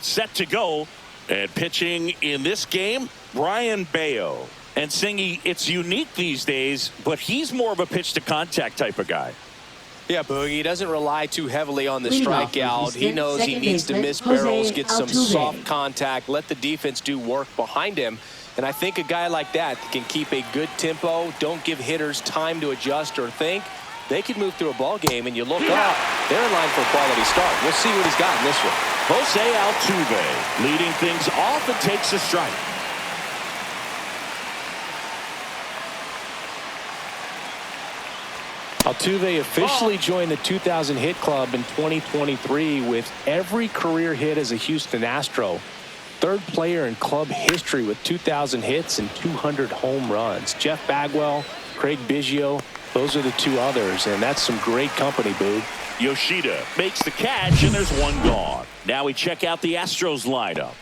Set to go, and pitching in this game, Brian Bayo. And Singy, it's unique these days, but he's more of a pitch-to-contact type of guy. Yeah, Boogie, he doesn't rely too heavily on the strikeout. He knows he needs to miss barrels, get some soft contact, let the defense do work behind him. And I think a guy like that can keep a good tempo, don't give hitters time to adjust or think. They can move through a ball game, and you look up, they're in line for a quality start. We'll see what he's got in this one. Jose Altuve leading things off and takes a strike. Altuve officially joined the 2,000 hit club in 2023 with every career hit as a Houston Astro. Third player in club history with 2,000 hits and 200 home runs. Jeff Bagwell, Craig Biggio, those are the two others, and that's some great company, Boog. Yoshida makes the catch, and there's one gone. Now we check out the Astros lineup.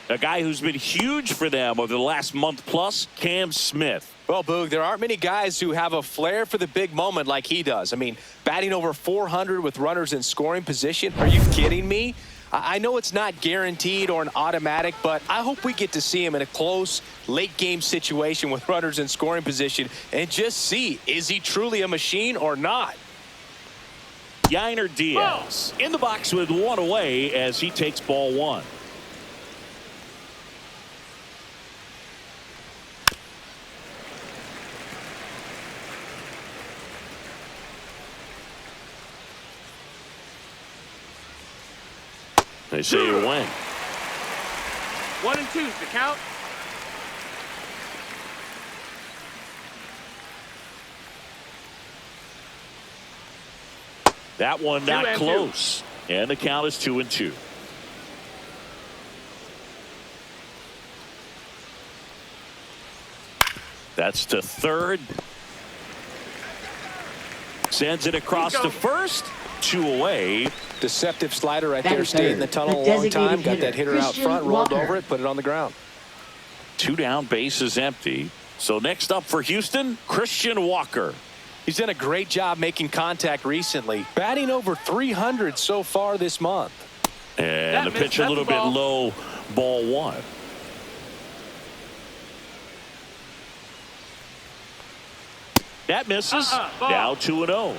A guy who's been huge for them over the last month plus, Cam Smith. Well, Boog, there aren't many guys who have a flair for the big moment like he does. I mean, batting over 400 with runners in scoring position. Are you kidding me? I know it's not guaranteed or an automatic, but I hope we get to see him in a close, late-game situation with runners in scoring position and just see, is he truly a machine or not? Yainer Diaz in the box with one away as he takes ball one. They say you win. 1 and 2 the count. That one not close. And the count is 2-2. That's to third. Sends it across to first. 2 away. Deceptive slider right there. Stayed in the tunnel a long time. Got that hitter out front, rolled over it, put it on the ground. 2 down, base is empty. So next up for Houston, Christian Walker. He's done a great job making contact recently. Batting over 300 so far this month. And the pitch a little bit low, ball one. That misses. Now 2-0.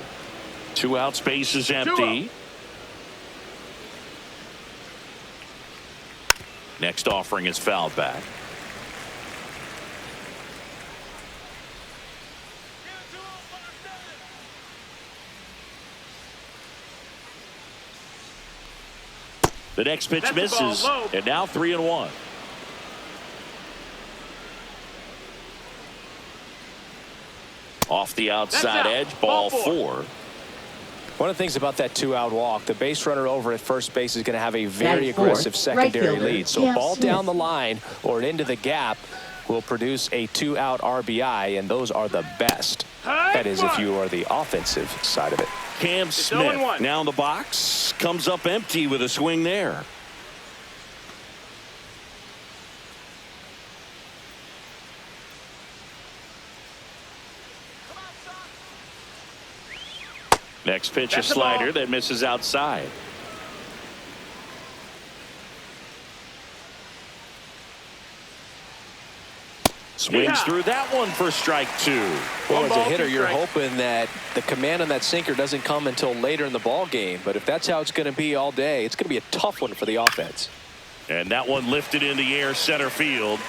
2 outs, base is empty. Next offering is fouled back. The next pitch misses, and now 3-1. Off the outside edge, ball 4. One of the things about that 2-out walk, the base runner over at first base is going to have a very aggressive secondary lead. So ball down the line or into the gap will produce a 2-out RBI, and those are the best. That is if you are the offensive side of it. Cam Smith now in the box, comes up empty with a swing there. Next pitch, a slider that misses outside. Swings through that one for strike 2. Well, as a hitter, you're hoping that the command on that sinker doesn't come until later in the ball game. But if that's how it's going to be all day, it's going to be a tough one for the offense. And that one lifted in the air, center field.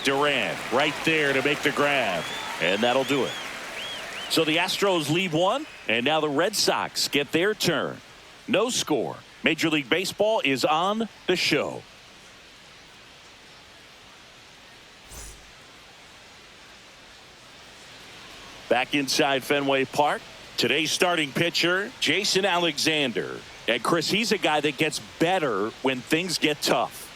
Durant right there to make the grab. And that'll do it. So the Astros leave one, and now the Red Sox get their turn. No score. Major League Baseball is on the show. Back inside Fenway Park. Today's starting pitcher, Jason Alexander. And Chris, he's a guy that gets better when things get tough.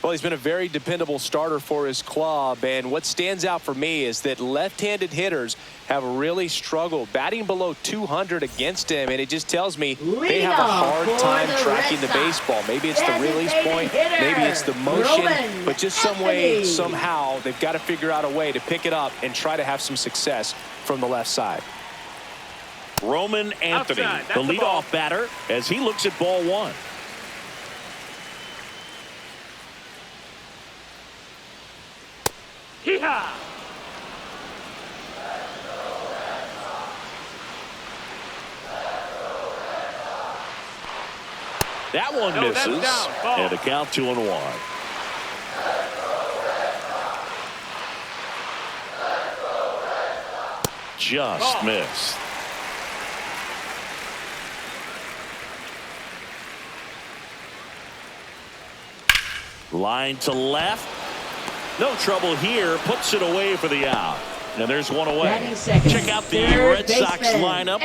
Well, he's been a very dependable starter for his club, and what stands out for me is that left-handed hitters have really struggled batting below 200 against him, and it just tells me they have a hard time tracking the baseball. Maybe it's the release point, maybe it's the motion, but just some way, somehow, they've got to figure out a way to pick it up and try to have some success from the left side. Roman Anthony, the leadoff batter, as he looks at ball one. Hee-haw! That one No, that's misses. down. Ball. And a count 2-1. Just Ball. missed. Line to left. No trouble here. Puts it away for the out. And there's one away. Check out the Red Sox lineup.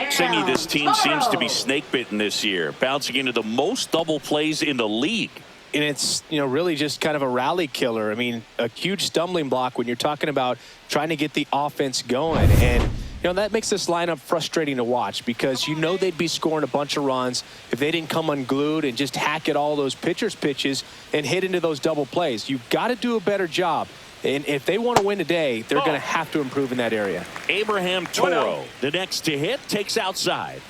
Singy, this team seems to be snake bitten this year, bouncing into the most double plays in the league. And it's, really just kind of a rally killer. I mean, a huge stumbling block when you're talking about trying to get the offense going. And, that makes this lineup frustrating to watch because they'd be scoring a bunch of runs if they didn't come unglued and just hack at all those pitchers' pitches and hit into those double plays. You've got to do a better job. And if they want to win today, they're going to have to improve in that area. Abraham Toro, the next to hit, takes outside.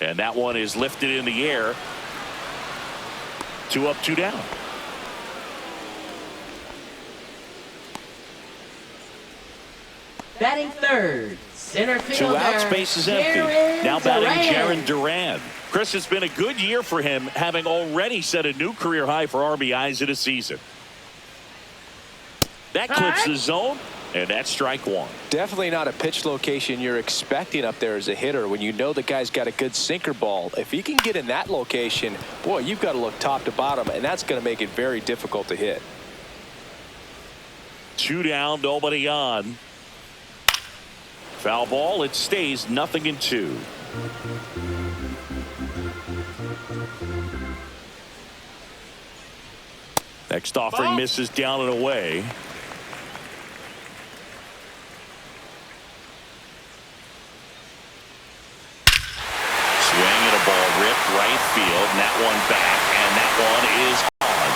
And that one is lifted in the air. 2 up, 2 down. Batting third, center fielder. 2 outs, base is empty. Now batting Jarren Duran. Chris, it's been a good year for him, having already set a new career high for RBIs in a season. That clips the zone, and that's strike 1. Definitely not a pitch location you're expecting up there as a hitter when the guy's got a good sinker ball. If he can get in that location, boy, you've got to look top to bottom, and that's going to make it very difficult to hit. 2 down, nobody on. Foul ball, it stays 0-2. Next offering misses down and away. Swing and a ball ripped right field, and that one back, and that one is gone.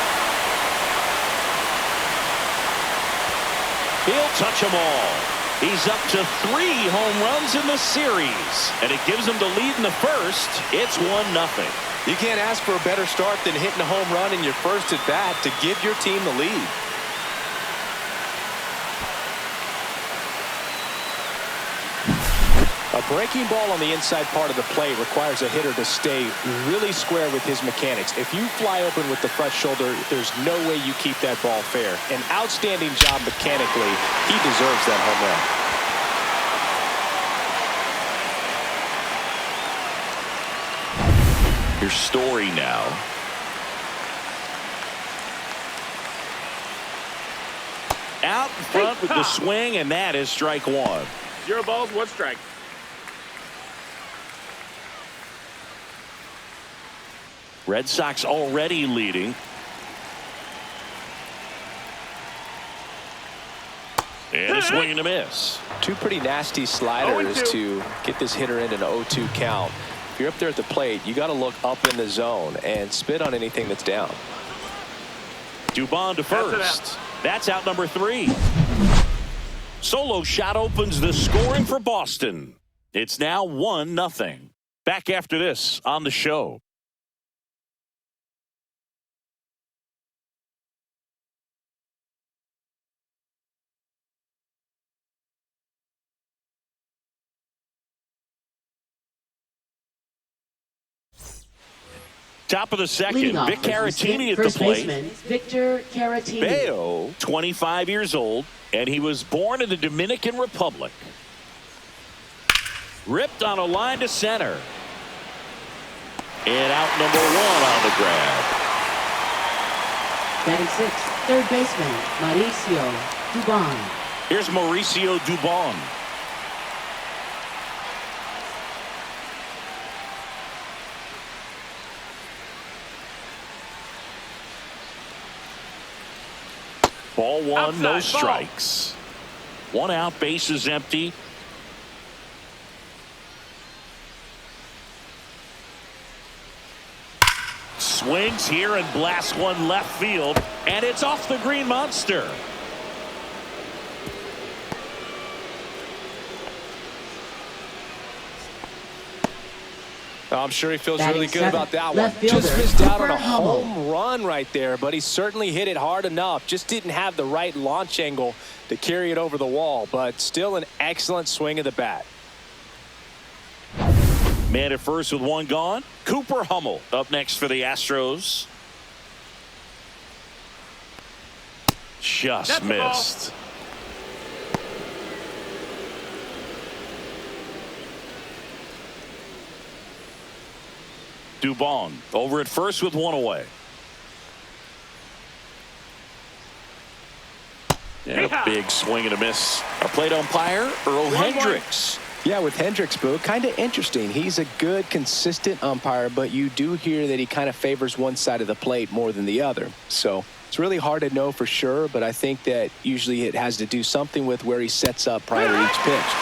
He'll touch them all. He's up to 3 home runs in the series, and it gives him the lead in the first. It's 1-0. You can't ask for a better start than hitting a home run in your first at bat to give your team the lead. A breaking ball on the inside part of the plate requires a hitter to stay really square with his mechanics. If you fly open with the front shoulder, there's no way you keep that ball fair. An outstanding job mechanically. He deserves that home run. Your Story now. Out in front with the swing, and that is strike 1. 0 balls, 1 strike. Red Sox already leading. And a swing and a miss. 2 pretty nasty sliders to get this hitter in an 0-2 count. If you're up there at the plate, you got to look up in the zone and spit on anything that's down. Dubon to first. That's out number 3. Solo shot opens the scoring for Boston. It's now 1-0. Back after this on the show. Top of the second, Vic Caratini at the plate. Victor Caratini. Bayo, 25 years old, and he was born in the Dominican Republic. Ripped on a line to center. And out number 1 on the grab. Batting 6th, third baseman, Mauricio Dubon. Here's Mauricio Dubon. Ball 1, Outside, no strikes. 1 out, base is empty. Swings here and blasts one left field, and it's off the green monster. I'm sure he feels Batting really good seventh, about that one. left fielder, Just missed out on a Cooper Hummel. home run right there, but he certainly hit it hard enough. Just didn't have the right launch angle to carry it over the wall, but still an excellent swing of the bat. Man at first with one gone. Cooper Hummel up next for the Astros. Just That's the ball. missed. Dubon over at first with one away. And a big swing and a miss. Our plate umpire, Earl Hendricks. Yeah, with Hendricks, Boo, kind of interesting. He's a good, consistent umpire, but you do hear that he kind of favors one side of the plate more than the other. So it's really hard to know for sure, but I think that usually it has to do something with where he sets up prior to each pitch.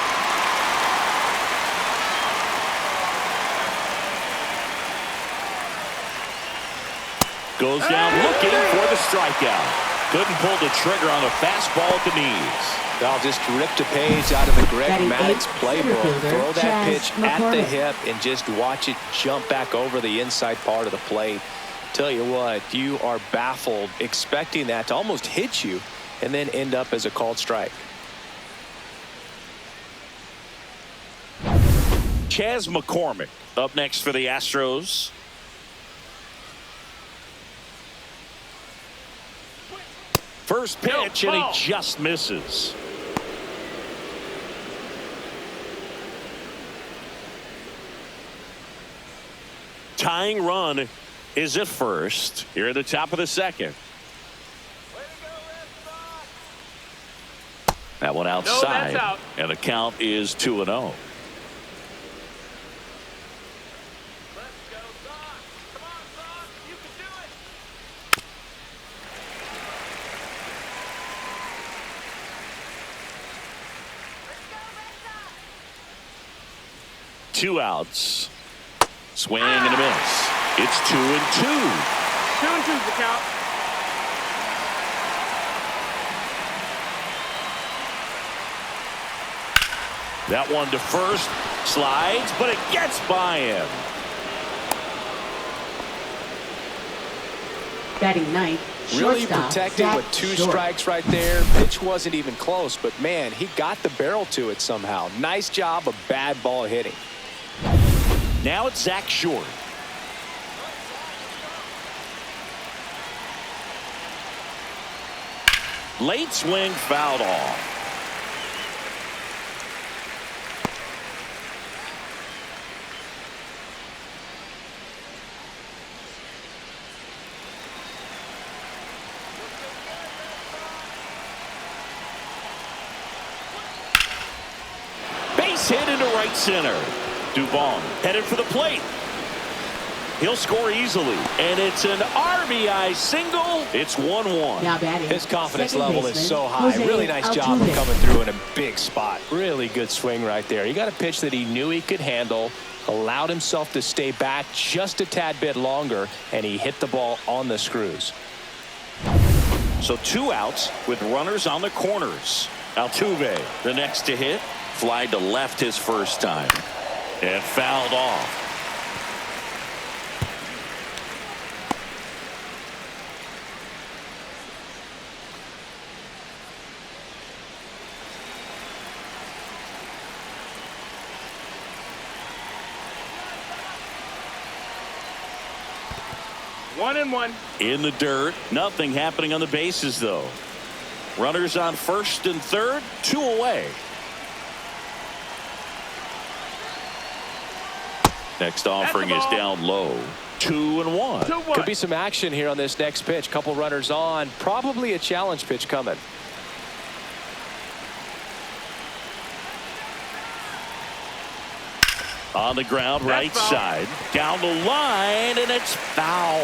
Goes down looking for the strikeout. Couldn't pull the trigger on a fastball at the knees. I'll just rip the page out of the Greg Batting Maddux eighth, playbook. center fielder, Throw that Chaz pitch at the McCormick. hip and just watch it jump back over the inside part of the plate. Tell you what, you are baffled expecting that to almost hit you and then end up as a called strike. Chaz McCormick up next for the Astros. First pitch, and he just misses. Tying run is at first here at the top of the second. That one outside, out. and the count is 2-0. Two outs. Swing and a miss. It's 2-2. 2-2's the count. That one to first. Slides, but it gets by him. Batting ninth, Really shortstop, protected Zach with 2 Short. strikes right there. Pitch wasn't even close, but man, he got the barrel to it somehow. Nice job of bad ball hitting. Now it's Zach Short. Late swing, fouled off. Base hit into right center. Dubon headed for the plate. He'll score easily, and it's an RBI single. It's 1-1. Now batting, His confidence second level is baseman, so high. Jose Really nice job of Altuve. coming through in a big spot. Really good swing right there. He got a pitch that he knew he could handle, allowed himself to stay back just a tad bit longer, and he hit the ball on the screws. So 2 outs with runners on the corners. Altuve, the next to hit. Fly to left his first time. And fouled off. One and one. In the dirt. Nothing happening on the bases, though. Runners on first and third. 2 away. Next offering is down low. 2-1. 2-1. Could be some action here on this next pitch. Couple runners on. Probably a challenge pitch coming. On the ground, right That's foul. side. Down the line, and it's foul.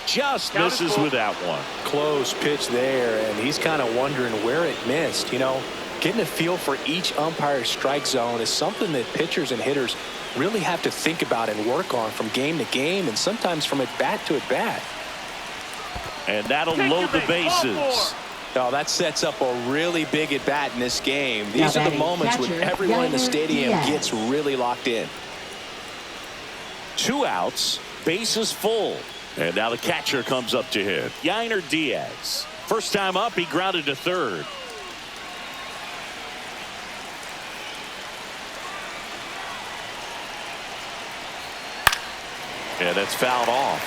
Just Count is misses full. with that one. Close pitch there, and he's kind of wondering where it missed. You know, getting a feel for each umpire's strike zone is something that pitchers and hitters really have to think about and work on from game to game, and sometimes from at bat to at bat. And that'll Take load your the base. Ball bases. Oh, that sets up a really big at bat in this game. These are the moments when everyone in the stadium gets really locked in. 2 outs, bases full. And now the catcher comes up to hit. Yainer Diaz. First time up, he grounded to third. And that's fouled off.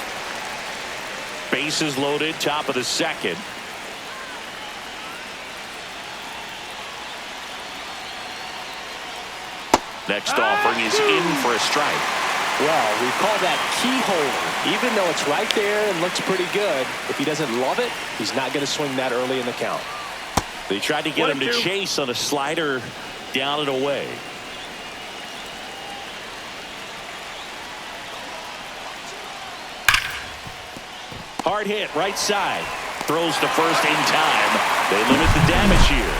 Bases loaded, top of the second. Next offering is in for a strike. Well, we call that keyhole. Even though it's right there and looks pretty good, if he doesn't love it, he's not going to swing that early in the count. They tried to get him to chase on a slider down and away. Hard hit right side. Throws to first in time. They limit the damage here.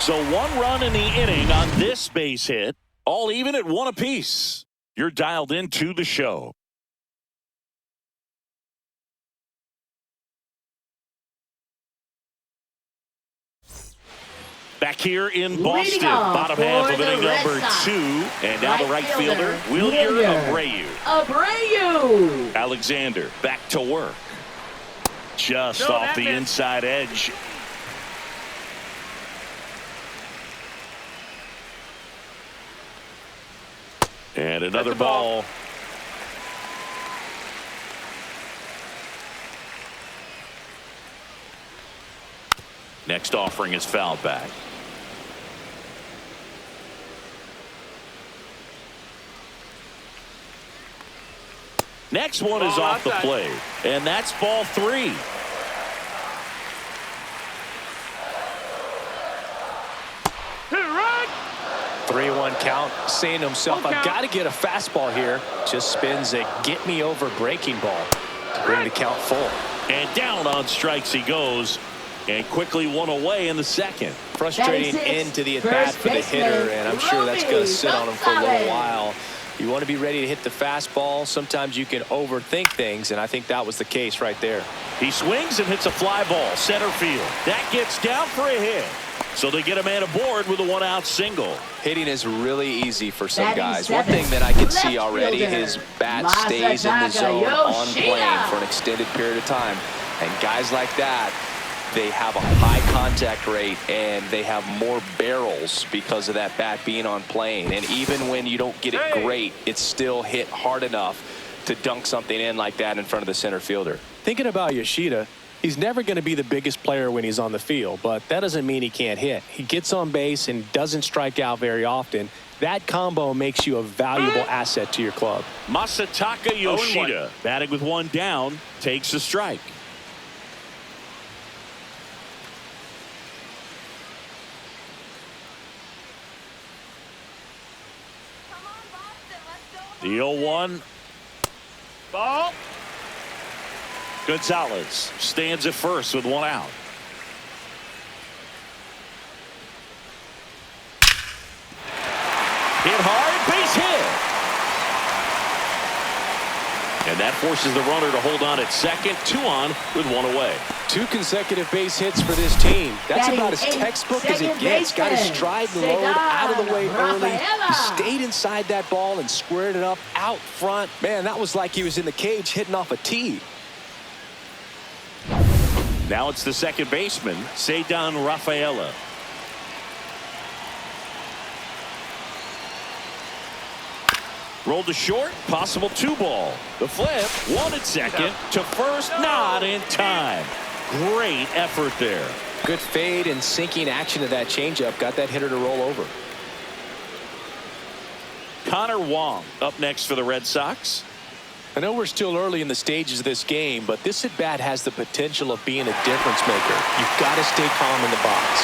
So 1 run in the inning on this base hit. All even at 1 apiece. You're dialed into the show. Back here in Boston, bottom half of inning number 2. And now the right fielder, Wilyer Abreu. Alexander back to work. Just off the inside edge. And another ball. Next offering is fouled back. Next one is off the plate. And that's ball 3. Run! 3-1 count, saying to himself, I've got to get a fastball here. Just spins a get me over breaking ball to bring the count full. And down on strikes he goes. And quickly 1 away in the second. Frustrating end to the at bat for the hitter, and I'm sure that's going to sit on him for a little while. You want to be ready to hit the fastball. Sometimes you can overthink things, and I think that was the case right there. He swings and hits a fly ball center field. That gets down for a hit. So they get a man aboard with a 1-out single. Hitting is really easy for some guys. One thing that I can see already, his bat stays in the zone on plane for an extended period of time. And guys like that, they have a high contact rate and they have more barrels because of that bat being on plane. And even when you don't get it great, it's still hit hard enough to dunk something in like that in front of the center fielder. Thinking about Yoshida, he's never going to be the biggest player when he's on the field, but that doesn't mean he can't hit. He gets on base and doesn't strike out very often. That combo makes you a valuable asset to your club. Masataka Yoshida, batting with 1 down, takes a strike. The 0-1. Ball. Gonzalez stands at first with 1 out. Hit hard, base hit. And that forces the runner to hold on at second. 2 on with 1 away. 2 consecutive base hits for this team. That's about as textbook as it gets. Got his stride and load out of the way early. He stayed inside that ball and squared it up out front. Man, that was like he was in the cage hitting off a tee. Now it's the second baseman, Ceddanne Rafaela. Rolled to short, possible 2-ball. The flip, 1 at second, to first, not in time. Great effort there. Good fade and sinking action of that changeup. Got that hitter to roll over. Connor Wong up next for the Red Sox. I know we're still early in the stages of this game, but this at bat has the potential of being a difference maker. You've got to stay calm in the box.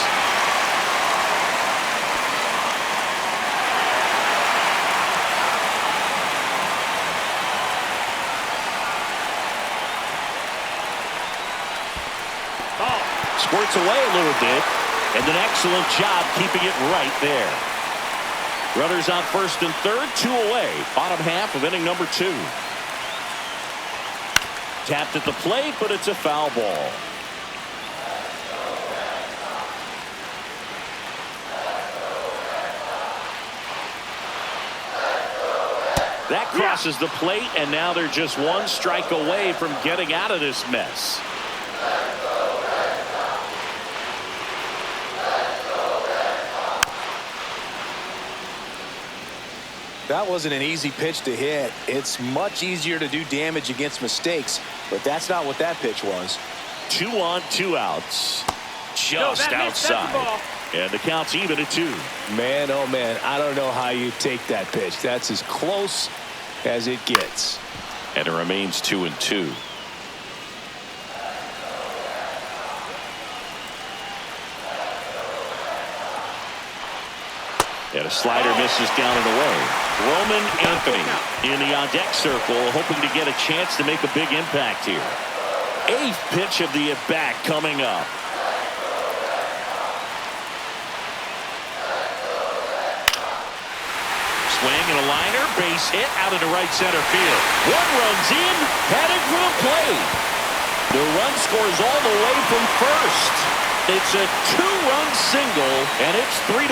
Squirts away a little bit, and an excellent job keeping it right there. Runners on first and third, 2 away. Bottom half of inning number 2. Tapped at the plate, but it's a foul ball. That crosses the plate, and now they're just one strike away from getting out of this mess. That wasn't an easy pitch to hit. It's much easier to do damage against mistakes, but that's not what that pitch was. 2 on, 2 outs. Just outside. And the count's even at 2. Man, oh man, I don't know how you take that pitch. That's as close as it gets. And it remains 2-2. And a slider misses down and away. Roman Anthony in the on-deck circle, hoping to get a chance to make a big impact here. 8th pitch of the at-bat coming up. Swing and a liner, base hit out into right center field. One runs in, headed for the plate. The run scores all the way from first. It's a 2-run single, and it's 3-1.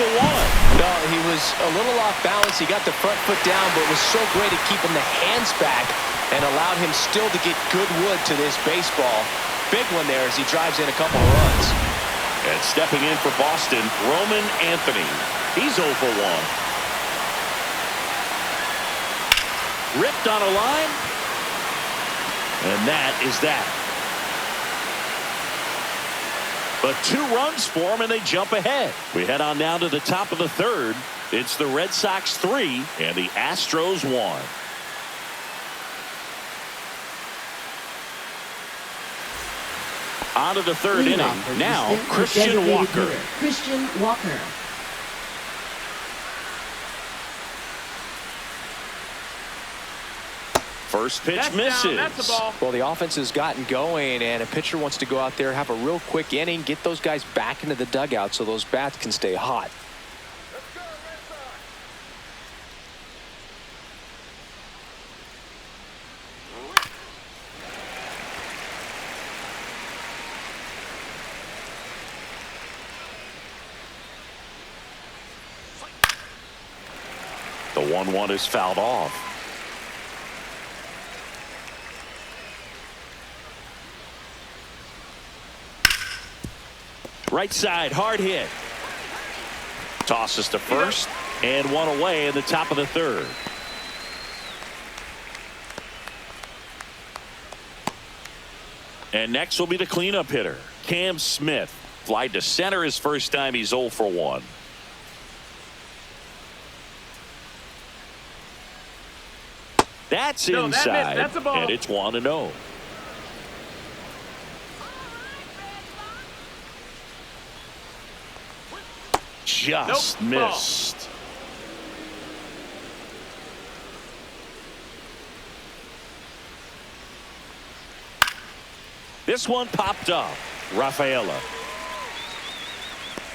No, he was a little off balance. He got the front foot down, but was so great at keeping the hands back and allowed him still to get good wood to this baseball. Big one there as he drives in a couple of runs. And stepping in for Boston, Roman Anthony. He's 0 for 1. Ripped on a line. And that is that. But 2 runs for them, and they jump ahead. We head on down to the top of the 3rd. It's the Red Sox 3 and the Astros 1. On to the 3rd inning. Now, Christian Walker. Christian Walker. First pitch That's misses. down. That's the ball. Well, the offense has gotten going, and a pitcher wants to go out there, have a real quick inning, get those guys back into the dugout so those bats can stay hot. The 1-1 is fouled off. Right side, hard hit. Tosses to first, and 1 away in the top of the 3rd. And next will be the cleanup hitter, Cam Smith. Fly to center his first time. He's 0 for 1. That's inside, that's a ball. and it's 1-0. Just missed. This one popped up. Rafaela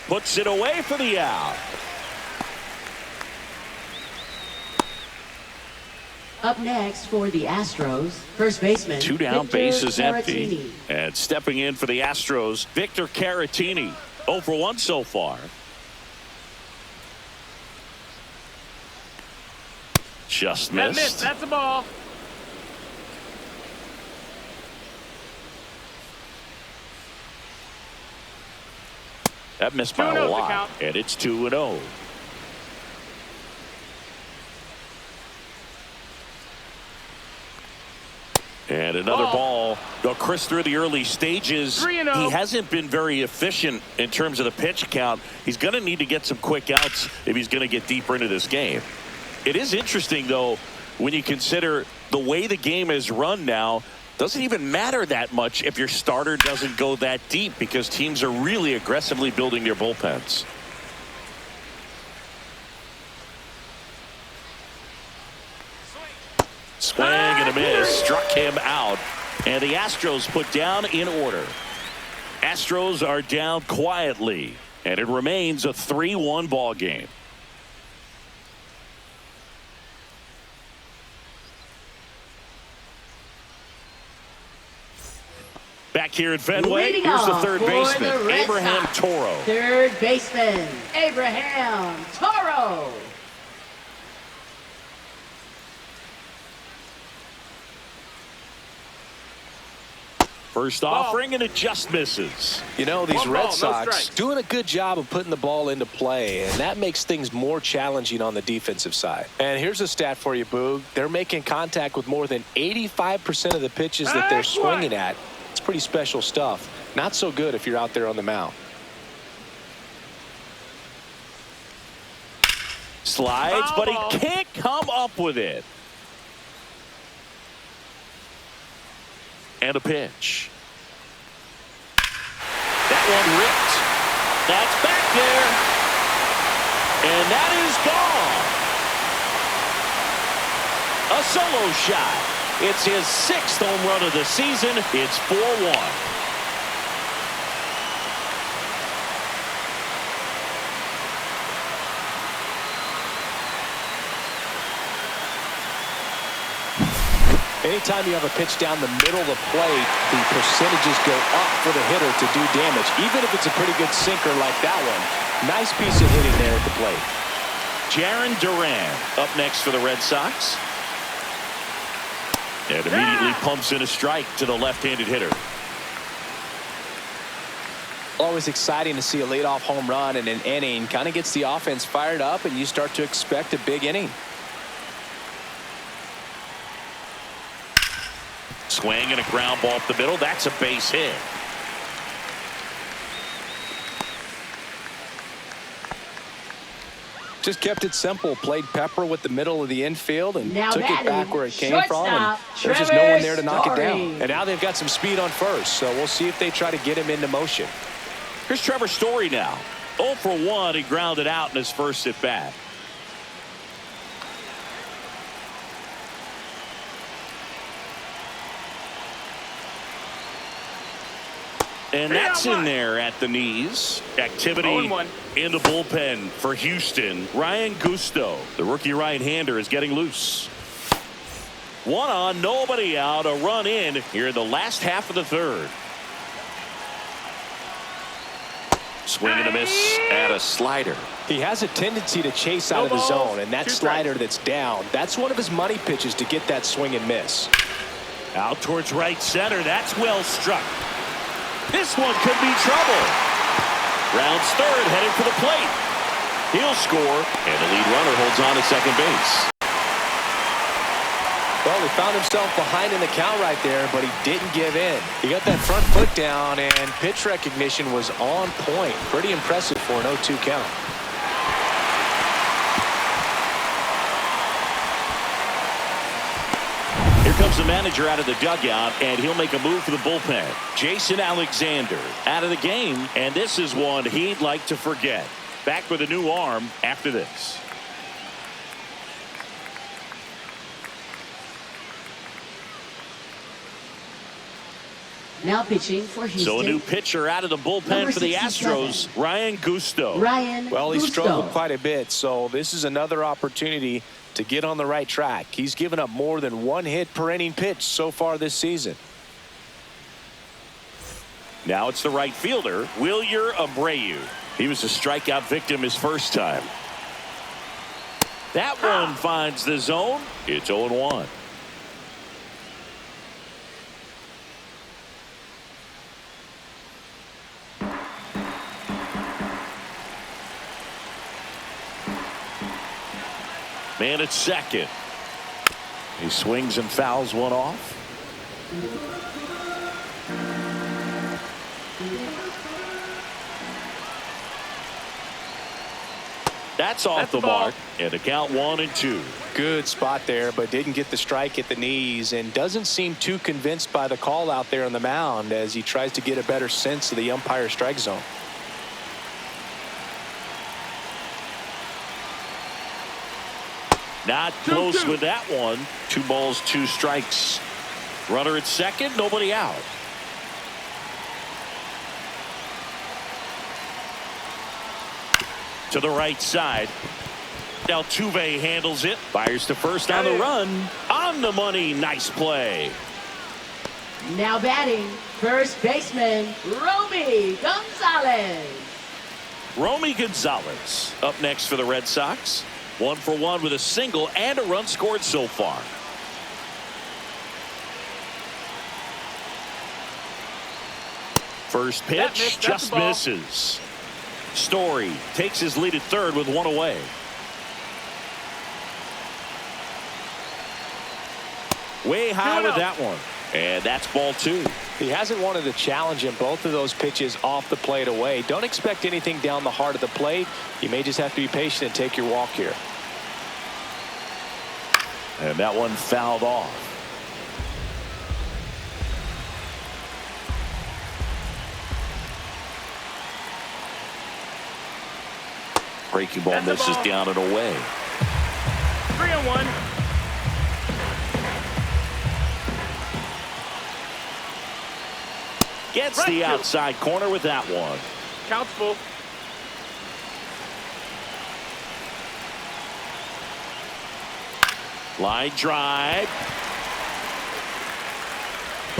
puts it away for the out. Up next for the Astros, first baseman 2 down, Victor bases empty. Caratini. And stepping in for the Astros, Victor Caratini. 0 for 1 so far. Just missed. That's a ball. That missed by a 2-0 lot. count. And it's 2-0. And another ball. Chris, through the early stages, 3-0. he hasn't been very efficient in terms of the pitch count. He's going to need to get some quick outs if he's going to get deeper into this game. It is interesting, though, when you consider the way the game is run now. Doesn't even matter that much if your starter doesn't go that deep, because teams are really aggressively building their bullpens. Swing and a miss, struck him out, and the Astros put down in order. Astros are down quietly, and it remains a 3-1 ball game. Back here at Fenway, Leading here's the off third for baseman, the Red Abraham Sox. Toro. Third baseman Abraham Toro. First offering, and it just misses. You know, these One Red ball, no Sox strikes. doing a good job of putting the ball into play, and that makes things more challenging on the defensive side. And here's a stat for you, Boog. They're making contact with more than 85% of the pitches that they're swinging at. It's pretty special stuff. Not so good if you're out there on the mound. Slides, but he can't come up with it. And a pitch. That one ripped. That's back there. And that is gone. A solo shot. It's his 6th home run of the season. It's 4-1. Anytime you have a pitch down the middle of the plate, the percentages go up for the hitter to do damage, even if it's a pretty good sinker like that one. Nice piece of hitting there at the plate. Jarren Duran up next for the Red Sox. And immediately pumps in a strike to the left-handed hitter. Always exciting to see a leadoff home run in an inning. Kind of gets the offense fired up, and you start to expect a big inning. Swing and a ground ball up the middle. That's a base hit. Just kept it simple. Played pepper with the middle of the infield and Now took it batting, back where it came from. And shortstop, there's just no one there to Trevor knock it down. Story. And now they've got some speed on first, so we'll see if they try to get him into motion. Here's Trevor Story now. 0 for 1. He grounded out in his first at bat. And that's in there at the knees. Activity 0-1. in the bullpen for Houston. Ryan Gusto, the rookie right-hander, is getting loose. 1 on, nobody out. A run in here in the last half of the 3rd. Swing and a miss at a slider. He has a tendency to chase out of the balls, zone, and that 2 slider strikes. that's down, that's one of his money pitches to get that swing and miss. Out towards right center. That's well struck. This one could be trouble. Rounds 3rd, headed for the plate. He'll score, and the lead runner holds on at second base. Well, he found himself behind in the count right there, but he didn't give in. He got that front foot down, and pitch recognition was on point. Pretty impressive for an 0-2 count. Here comes the manager out of the dugout, and he'll make a move for the bullpen. Jason Alexander out of the game, and this is one he'd like to forget. Back with a new arm after this. Now pitching for Houston. So a new pitcher out of the bullpen Number for the 67. Astros, Ryan Gusto. Ryan Well, he Gusto. struggled quite a bit, so this is another opportunity to get on the right track. He's given up more than 1 hit per inning pitch so far this season. Now it's the right fielder, Wilyer Abreu. He was a strikeout victim his first time. That one finds the zone. It's 0-1. Man at second. He swings and fouls one off. That's off the mark. And the count 1-2. Good spot there, but didn't get the strike at the knees and doesn't seem too convinced by the call out there on the mound as he tries to get a better sense of the umpire strike zone. Not close with that one. 2 balls, 2 strikes. Runner at second, nobody out. To the right side. Altuve handles it. Fires to first on the run. On the money. Nice play. Now batting, first baseman, Romy Gonzalez. Romy Gonzalez up next for the Red Sox. 1 for 1 with a single and a run scored so far. First That pitch missed. That's just the ball. misses. Story takes his lead at third with one away. Way high with that one. And that's ball two. He hasn't wanted to challenge him both of those pitches off the plate away. Don't expect anything down the heart of the plate. You may just have to be patient and take your walk here. And that one fouled off. Breaking ball That's the misses ball. down and away. 3-1. Gets Right the field. outside corner with that one. Counts full. Line drive.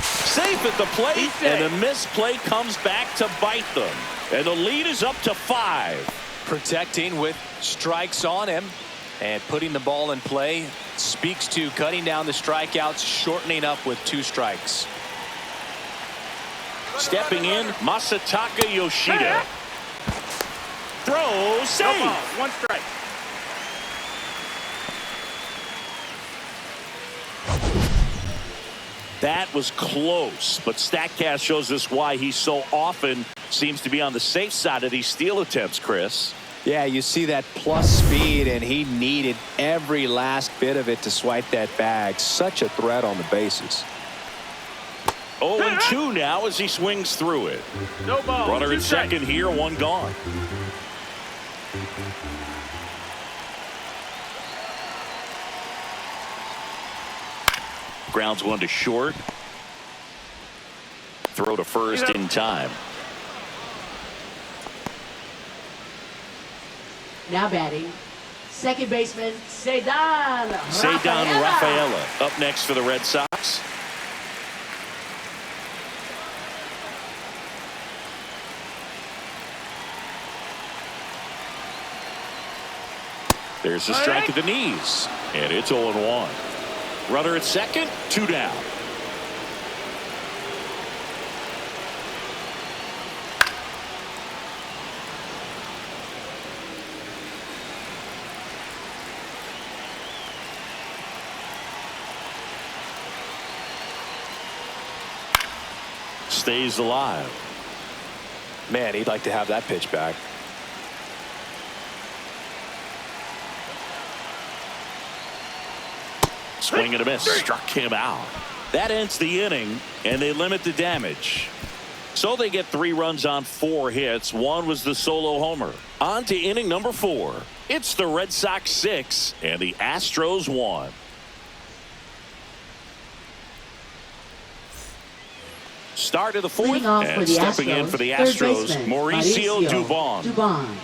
Safe at the plate, He's safe. and the misplay comes back to bite them. And the lead is up to 5. Protecting with strikes on him and putting the ball in play speaks to cutting down the strikeouts, shortening up with 2 strikes. Stepping in, Masataka Yoshida. Throw, No ball. save. 1 strike. That was close, but StatCast shows us why he so often seems to be on the safe side of these steal attempts, Chris. Yeah, you see that plus speed, and he needed every last bit of it to swipe that bag. Such a threat on the bases. 0-2 now as he swings through it. No ball. Runner 2 in strikes. second here, 1 gone. Grounds 1 to short. Throw to first in time. Now batting, second baseman, Cedar Rafaela up next for the Red Sox. There's a strike at the knees, and it's 0-1. Runner at second, 2 down. Stays alive. Man, he'd like to have that pitch back. Swing and a miss. Struck him out. That ends the inning, and they limit the damage. So they get 3 runs on 4 hits. 1 was the solo homer. On to inning number 4. It's the Red Sox 6 and the Astros 1. Start of the 4th, Leading off for and the stepping in Astros, for the third Astros, baseman, Mauricio Dubon.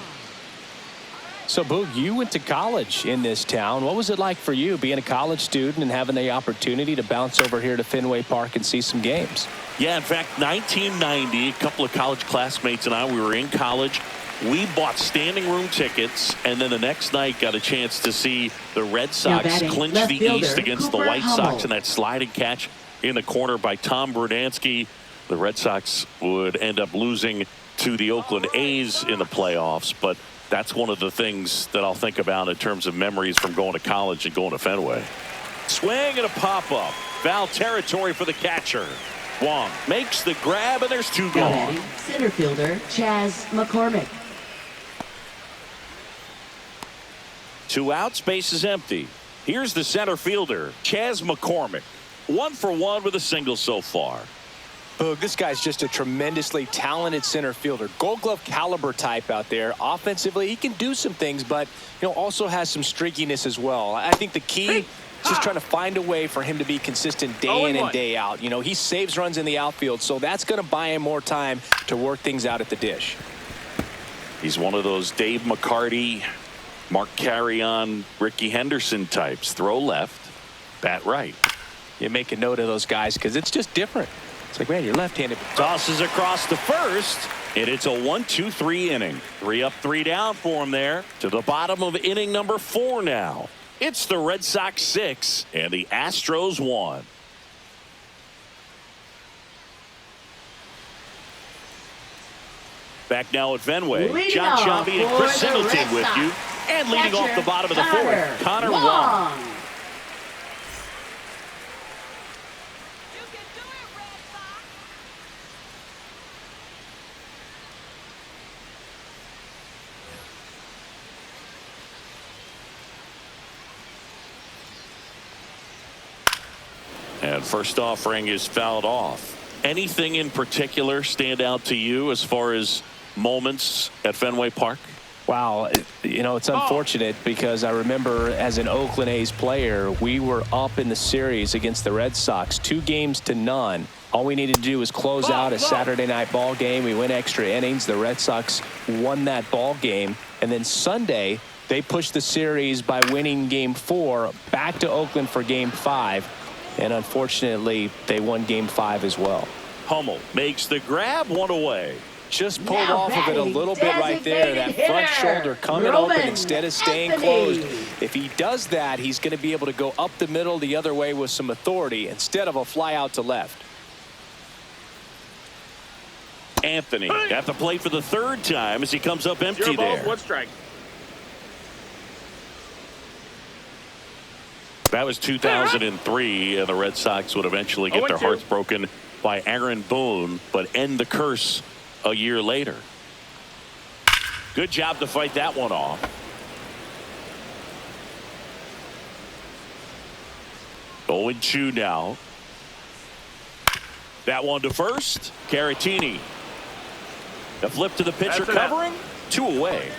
So, Boog, you went to college in this town. What was it like for you being a college student and having the opportunity to bounce over here to Fenway Park and see some games? Yeah, in fact, 1990, a couple of college classmates and I, we were in college. We bought standing room tickets, and then the next night got a chance to see the Red Sox batting, clinch left the fielder, East against the Cooper White Hummel. Sox, and that sliding catch in the corner by Tom Brunansky. The Red Sox would end up losing to the Oakland A's in the playoffs, but that's one of the things that I'll think about in terms of memories from going to college and going to Fenway. Swing and a pop-up. Foul territory for the catcher. Wong makes the grab, and there's 2 Now gone. batting, center fielder, Chas McCormick. 2 outs, base is empty. Here's the center fielder, Chas McCormick. 1 for 1 with a single so far. Boog, this guy's just a tremendously talented center fielder. Gold Glove caliber type out there. Offensively, he can do some things, but also has some streakiness as well. I think the key is just trying to find a way for him to be consistent day in and day out. He saves runs in the outfield, so that's going to buy him more time to work things out at the dish. He's one of those Dave McCarty, Mark Carrion, Ricky Henderson types. Throw left, bat right. You make a note of those guys because it's just different. It's like, man, you're left-handed. Tosses across to first, and it's a 1-2-3 inning. 3 up, 3 down for him there. To the bottom of inning number 4 now. It's the Red Sox 6 and the Astros 1. Back now at Fenway. Leading John off Sciambi and for Chris the Singleton Red with Sox. you. And leading off Catcher, the bottom of the fourth, Connor Wong. And first offering is fouled off. Anything in particular stand out to you as far as moments at Fenway Park? Wow, you know, it's unfortunate because I remember as an Oakland A's player, we were up in the series against the Red Sox 2-0. All we needed to do was close out a Saturday night ball game. We went extra innings. The Red Sox won that ball game. And then Sunday, they pushed the series by winning Game 4 back to Oakland for Game 5. And unfortunately, they won Game 5 as well. Hummel makes the grab, one away. Just pulled Now off of it a little bit right there. That front shoulder coming open instead of staying closed. If he does that, he's going to be able to go up the middle the other way with some authority instead of a fly out to left. Anthony at the plate for the third time as he comes up empty 0 balls, there. 1 strike. That was 2003, and the Red Sox would eventually get their 0-2. hearts broken by Aaron Boone, but end the curse a year later. Good job to fight that one off. Going 2 now. That one to first. Caratini. The flip to the pitcher That's enough. covering. 2 away.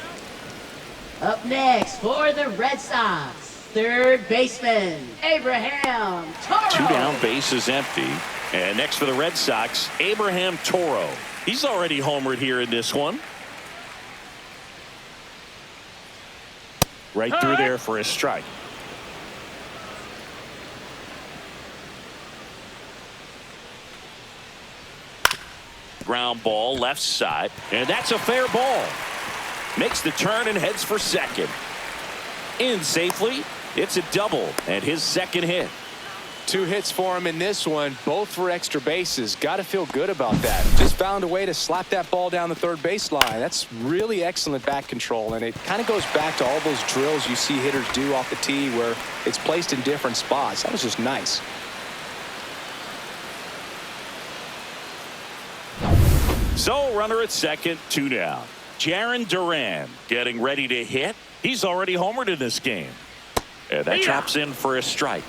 Up next for the Red Sox, third baseman, Abraham Toro. 2 down, base is empty. And next for the Red Sox, Abraham Toro. He's already homered here in this one. Right through there for a strike. Ground ball left side, and that's a fair ball. Makes the turn and heads for second. In safely. It's a double and his second hit. 2 hits for him in this one, both for extra bases. Got to feel good about that. Just found a way to slap that ball down the third baseline. That's really excellent bat control, and it kind of goes back to all those drills you see hitters do off the tee where it's placed in different spots. That was just nice. So runner at second, 2 down. Jarren Duran getting ready to hit. He's already homered in this game. And that chops in for a strike.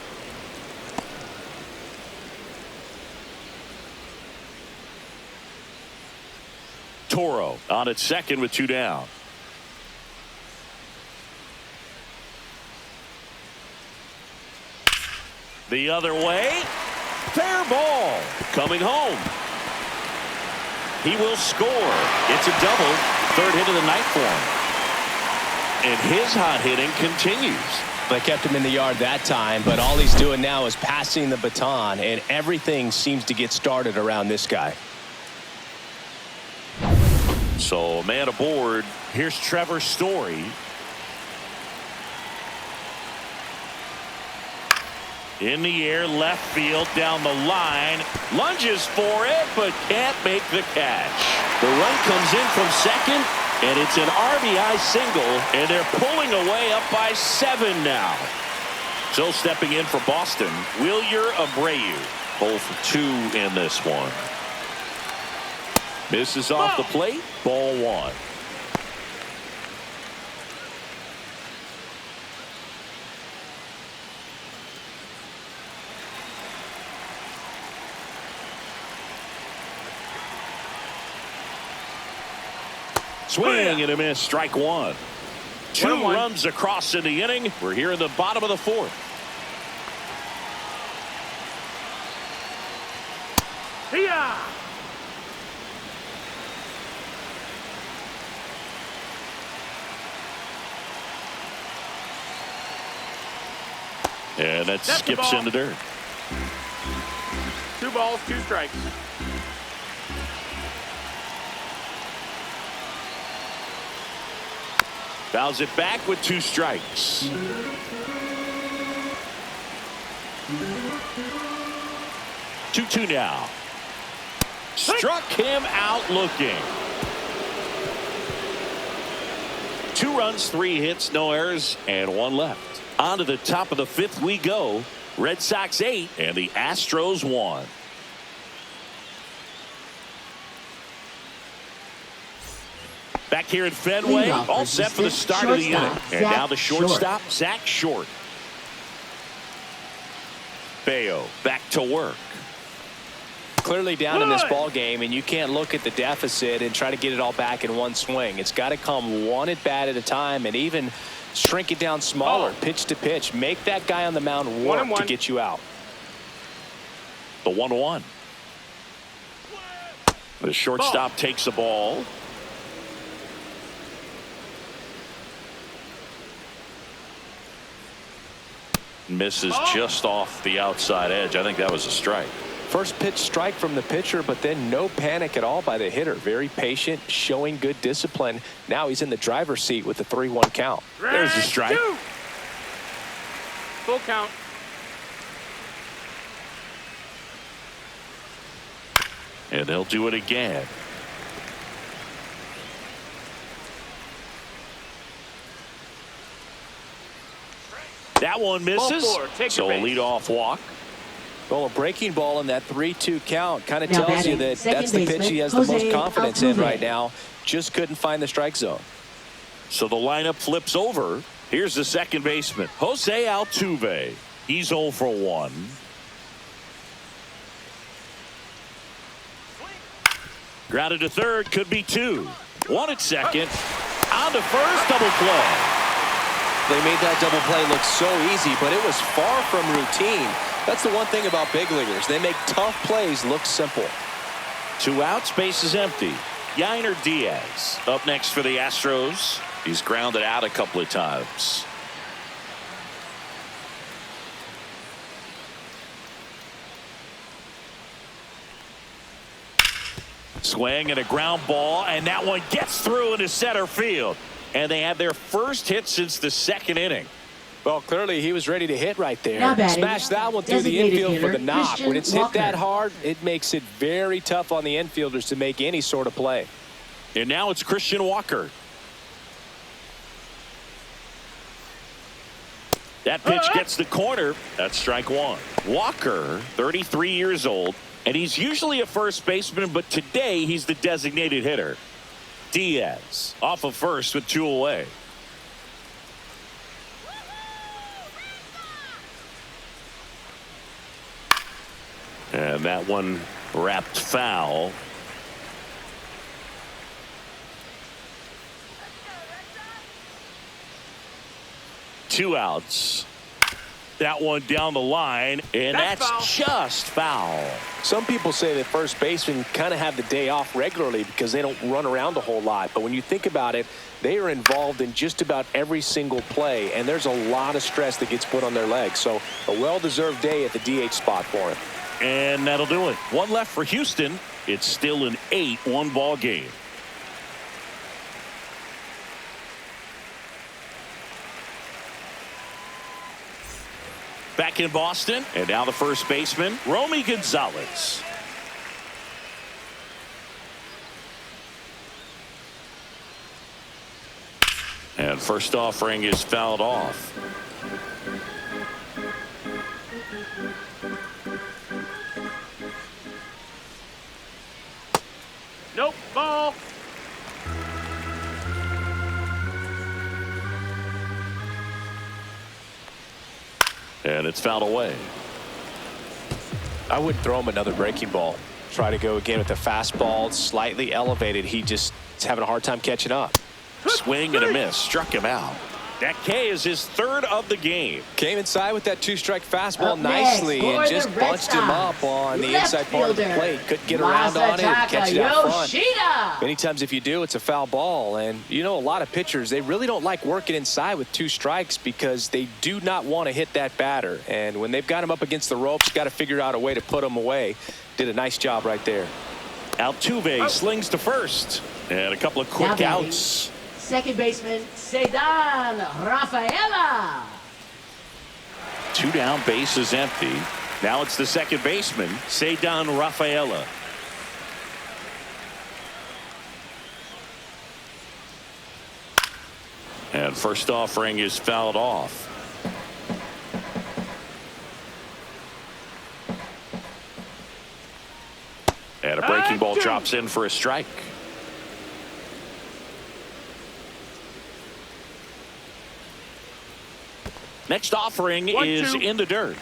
Toro on at second with 2 down. The other way. Fair ball. Coming home. He will score. It's a double. 3rd hit of the night for him. And his hot hitting continues. They kept him in the yard that time, but all he's doing now is passing the baton, and everything seems to get started around this guy. So a man aboard. Here's Trevor Story. In the air, left field, down the line. Lunges for it, but can't make the catch. The run comes in from second, and it's an RBI single, and they're pulling away up by 7 now. So stepping in for Boston, Wilyer Abreu. 0 for 2 in this one. Misses off the plate. Ball 1. Swing and a miss. Strike 1. 2 1-1. runs across in the inning. We're here in the bottom of the 4th. Yeah. And that That's the skips ball. in the dirt. 2 balls, 2 strikes. Fouls it back with 2 strikes. Two now. Struck him out looking. 2 runs, 3 hits, no errors, and 1 left. On to the top of the 5th we go. Red Sox 8 and the Astros 1. Back here at Fenway, all set for the start of the inning. And now the shortstop, Zach Short. Bayo back to work. Clearly down in this ball game, and you can't look at the deficit and try to get it all back in one swing. It's got to come one at bat at a time, and even shrink it down smaller, pitch to pitch. Make that guy on the mound work to get you out. The 1-1. The shortstop takes the ball. Misses just off the outside edge. I think that was a strike. First pitch strike from the pitcher, but then no panic at all by the hitter. Very patient, showing good discipline. Now he's in the driver's seat with the 3-1 count. There's the strike. Full count. And they'll do it again. That one misses. So a leadoff walk. Well, a breaking ball in that 3-2 count kind of tells you that that's the pitch he has the most confidence in right now. Just couldn't find the strike zone. So the lineup flips over. Here's the second baseman, Jose Altuve. He's 0 for 1. Grounded to third, could be 2. 1 at second. On to first, double play. They made that double play look so easy, but it was far from routine. That's the one thing about big leaguers. They make tough plays look simple. 2 outs, base is empty. Yainer Diaz up next for the Astros. He's grounded out a couple of times. Swing and a ground ball, and that one gets through into center field. And they have their first hit since the 2nd inning. Well, clearly he was ready to hit right there. Smash that one through the infield for the knock. When it's hit that hard, it makes it very tough on the infielders to make any sort of play. And now it's Christian Walker. That pitch gets the corner. That's strike 1. Walker, 33 years old, and he's usually a first baseman, but today he's the designated hitter. Diaz off of first with 2 away. And that one wrapped foul. Two outs. That one down the line, and that's just foul. Some people say that first basemen kind of have the day off regularly because they don't run around a whole lot. But when you think about it, they are involved in just about every single play, and there's a lot of stress that gets put on their legs. So a well-deserved day at the DH spot for him. And that'll do it. 1 left for Houston. It's still an 8-1 ball game. Back in Boston, and now the first baseman, Romy Gonzalez. And first offering is fouled off. Nope, ball. And it's fouled away. I wouldn't throw him another breaking ball. Try to go again with the fastball, slightly elevated. He just is having a hard time catching up. Swing and a miss. Struck him out. That K is his 3rd of the game. Came inside with that 2-strike fastball nicely and just bunched him up on the inside part of the plate. Couldn't get around on it and catch it out front. Many times if you do, it's a foul ball. And you know, a lot of pitchers, they really don't like working inside with 2 strikes because they do not want to hit that batter. And when they've got him up against the ropes, got to figure out a way to put him away. Did a nice job right there. Altuve slings to first. And a couple of quick outs. Second baseman, Cedar Rafaela. 2 down, base is empty. Now it's the second baseman, Cedar Rafaela. And first offering is fouled off. And a breaking ball drops in for a strike. Next offering is in the dirt.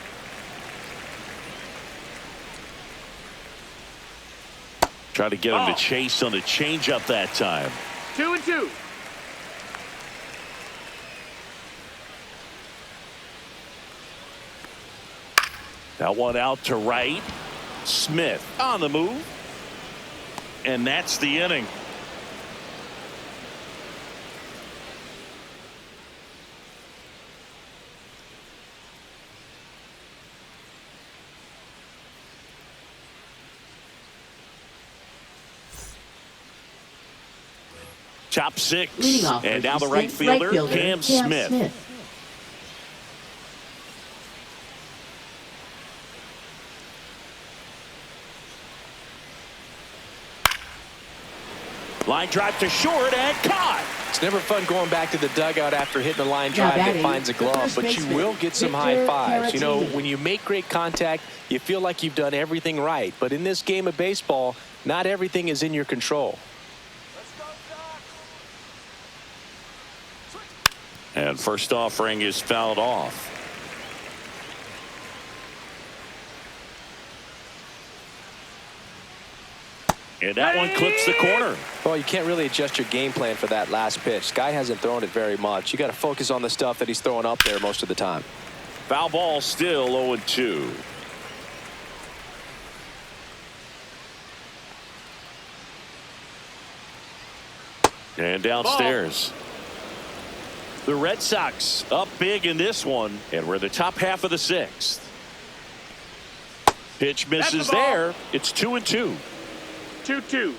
Try to get him to chase on the changeup that time. 2-2. That one out to right. Smith on the move. And that's the inning. Top six. And now the right fielder, Cam Smith. Line drive to short and caught. It's never fun going back to the dugout after hitting a line drive that finds a glove, but you will get some high fives. You know, when you make great contact, you feel like you've done everything right. But in this game of baseball, not everything is in your control. And first offering is fouled off. And that one clips the corner. Well, you can't really adjust your game plan for that last pitch. Guy hasn't thrown it very much. You got to focus on the stuff that he's throwing up there most of the time. Foul ball, still 0-2. And downstairs. The Red Sox up big in this one, and we're the top half of the sixth. Pitch misses there. It's 2-2. 2-2.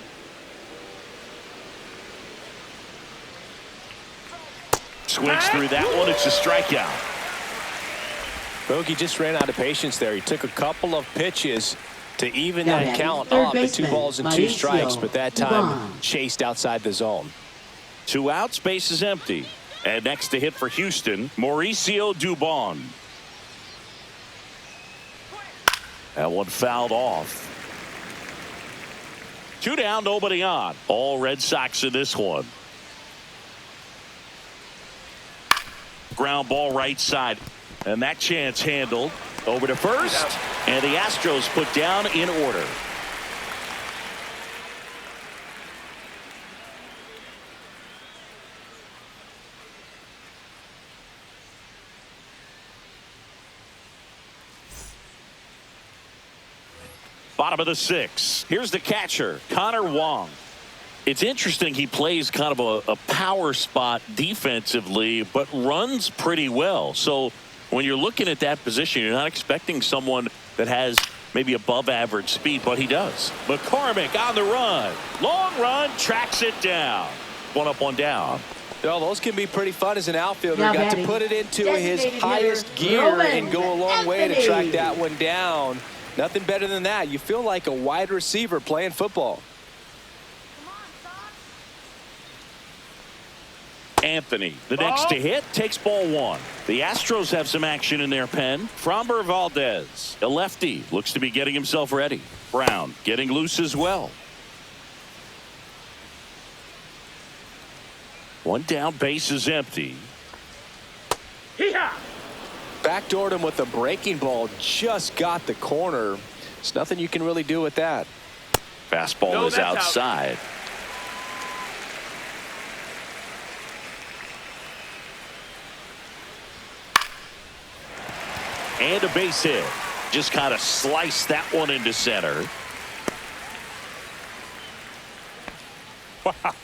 Swings through that one. It's a strikeout. Bogey just ran out of patience there. He took a couple of pitches to even that count up to 2 balls and 2 strikes, but that time chased outside the zone. 2 outs, base is empty. And next to hit for Houston, Mauricio Dubon. That one fouled off. 2 down, nobody on. All Red Sox in this one. Ground ball right side. And that chance handled. Over to first. And the Astros put down in order. Bottom of the 6th. Here's the catcher, Connor Wong. It's interesting, he plays kind of a power spot defensively, but runs pretty well. So when you're looking at that position, you're not expecting someone that has maybe above average speed, but he does. McCormick on the run. Long run, tracks it down. 1 up, 1 down. Well, those can be pretty fun as an outfielder. Got to put it into his highest gear and go a long way to track that one down. Nothing better than that. You feel like a wide receiver playing football. Anthony, the next to hit, takes ball 1. The Astros have some action in their pen. Framber Valdez, a lefty, looks to be getting himself ready. Brown getting loose as well. 1 down, base is empty. Hee-haw! Backdoored him with a breaking ball, just got the corner. There's nothing you can really do with that. Fastball is outside. Out. And a base hit. Just kind of sliced that one into center. Wow.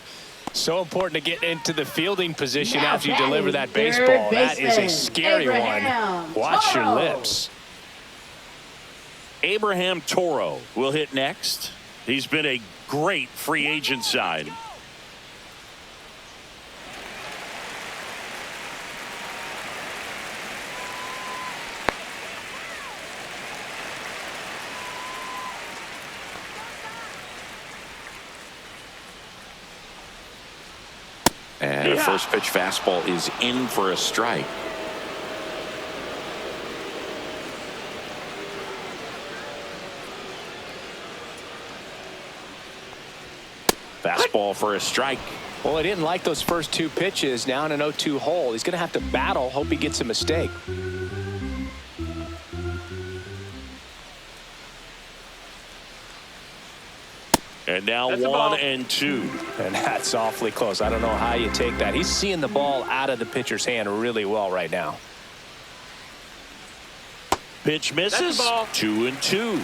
So important to get into the fielding position after you deliver that baseball. That is a scary one. Watch your lips. Abraham Toro will hit next. He's been a great free agent sign. And a first pitch fastball is in for a strike. Fastball for a strike. Well, he didn't like those first two pitches. Now in an 0-2 hole, he's going to have to battle. Hope he gets a mistake. And now That's a 1 and 2. And that's awfully close. I don't know how you take that. He's seeing the ball out of the pitcher's hand really well right now. Pitch That's misses. the ball. 2 and 2.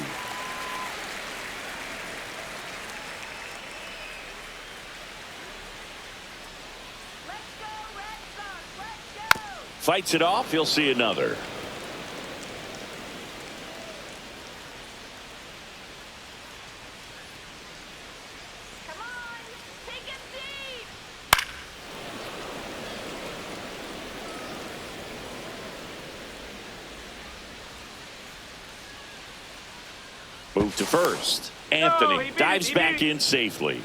Fights it off. He'll see another. Move to first. Anthony he beat dives it, he back beat it. in safely.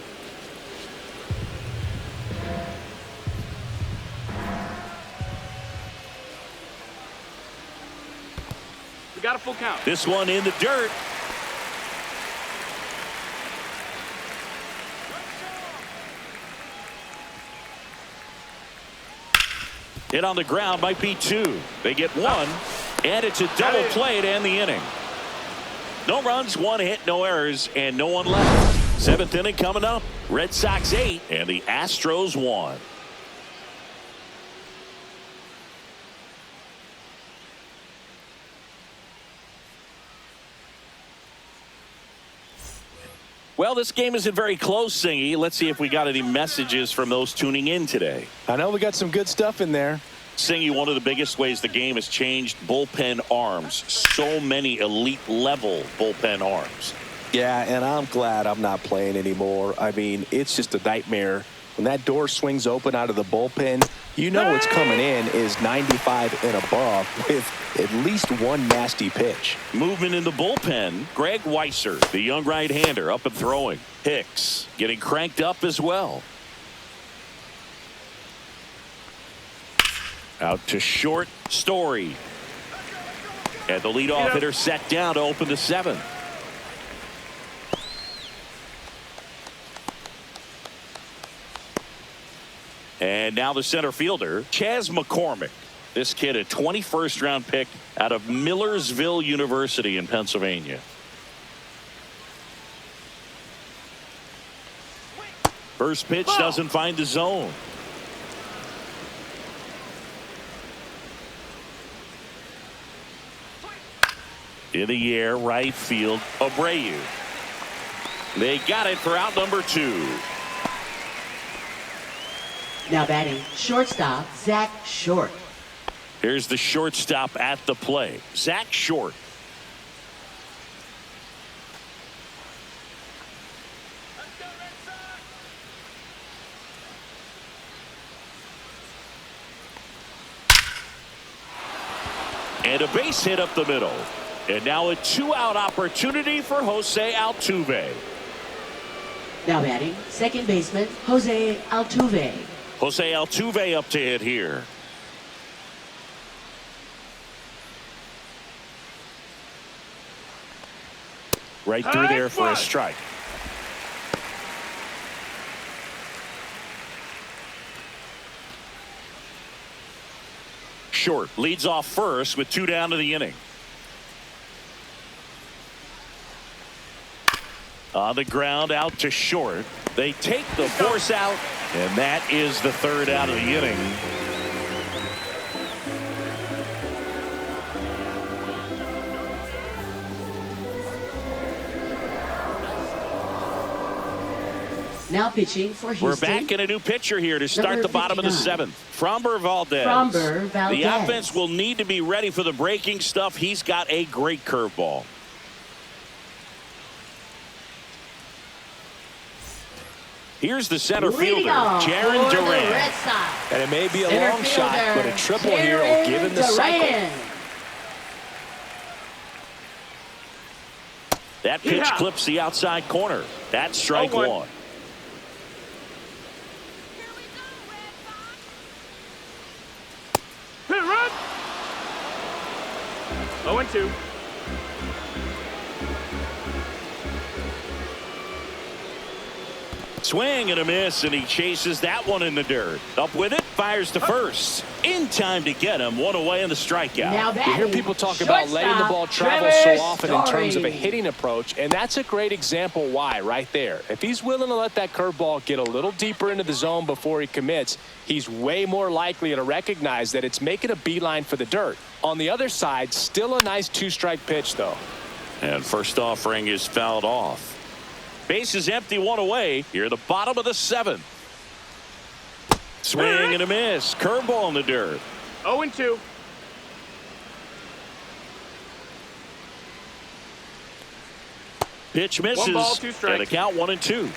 We got a full count. This one in the dirt. Hit on the ground, might be 2. They get 1, and it's a double play to end the inning. No runs, 1 hit, no errors, and no one left. 7th inning coming up. Red Sox 8 and the Astros 1. Well, this game isn't very close, Singy. Let's see if we got any messages from those tuning in today. I know we got some good stuff in there. Singy, one of the biggest ways the game has changed, bullpen arms. So many elite level bullpen arms. Yeah, and I'm glad I'm not playing anymore. I mean, it's just a nightmare. When that door swings open out of the bullpen, you know what's coming in is 95 and above with at least one nasty pitch. Movement in the bullpen. Greg Weiser, the young right-hander, up and throwing. Hicks getting cranked up as well. Out to short, Story. And the leadoff hitter set down to open the 7th. And now the center fielder, Chas McCormick. This kid, a 21st round pick out of Millersville University in Pennsylvania. First pitch doesn't find the zone. In the air, right field, Abreu. They got it for out number 2. Now batting, shortstop, Zach Short. Here's the shortstop at the play, Zach Short. And a base hit up the middle. And now a 2-out opportunity for Jose Altuve. Now batting, second baseman, Jose Altuve. Jose Altuve up to hit here. Right through there for a strike. Short leads off first with 2 down to the inning. On the ground, out to short. They take the force out, and that is the 3rd out of the inning. Now pitching for Houston. We're back in a new pitcher here to start Number the bottom of the 59. 7th. Framber Valdez. Framber Valdez. The offense will need to be ready for the breaking stuff. He's got a great curveball. Here's the center fielder, Jaron Duran. And it may be a Center long shot, fielder, but a triple here will give him the cycle. Duran. That pitch clips the outside corner. That's strike 1. 0-2. Swing and a miss, and he chases that one in the dirt. Up with it, fires to first. In time to get him. One away in the strikeout. You hear people talk about letting the ball travel so often in terms of a hitting approach, and that's a great example why right there. If he's willing to let that curveball get a little deeper into the zone before he commits, he's way more likely to recognize that it's making a beeline for the dirt. On the other side, still a nice two-strike pitch, though. And first offering is fouled off. Base is empty, one away. Here at the bottom of the seventh. Swing and a miss. Curveball in the dirt. 0-2. Pitch misses. 1 ball, 2 strikes. And a count 1-2.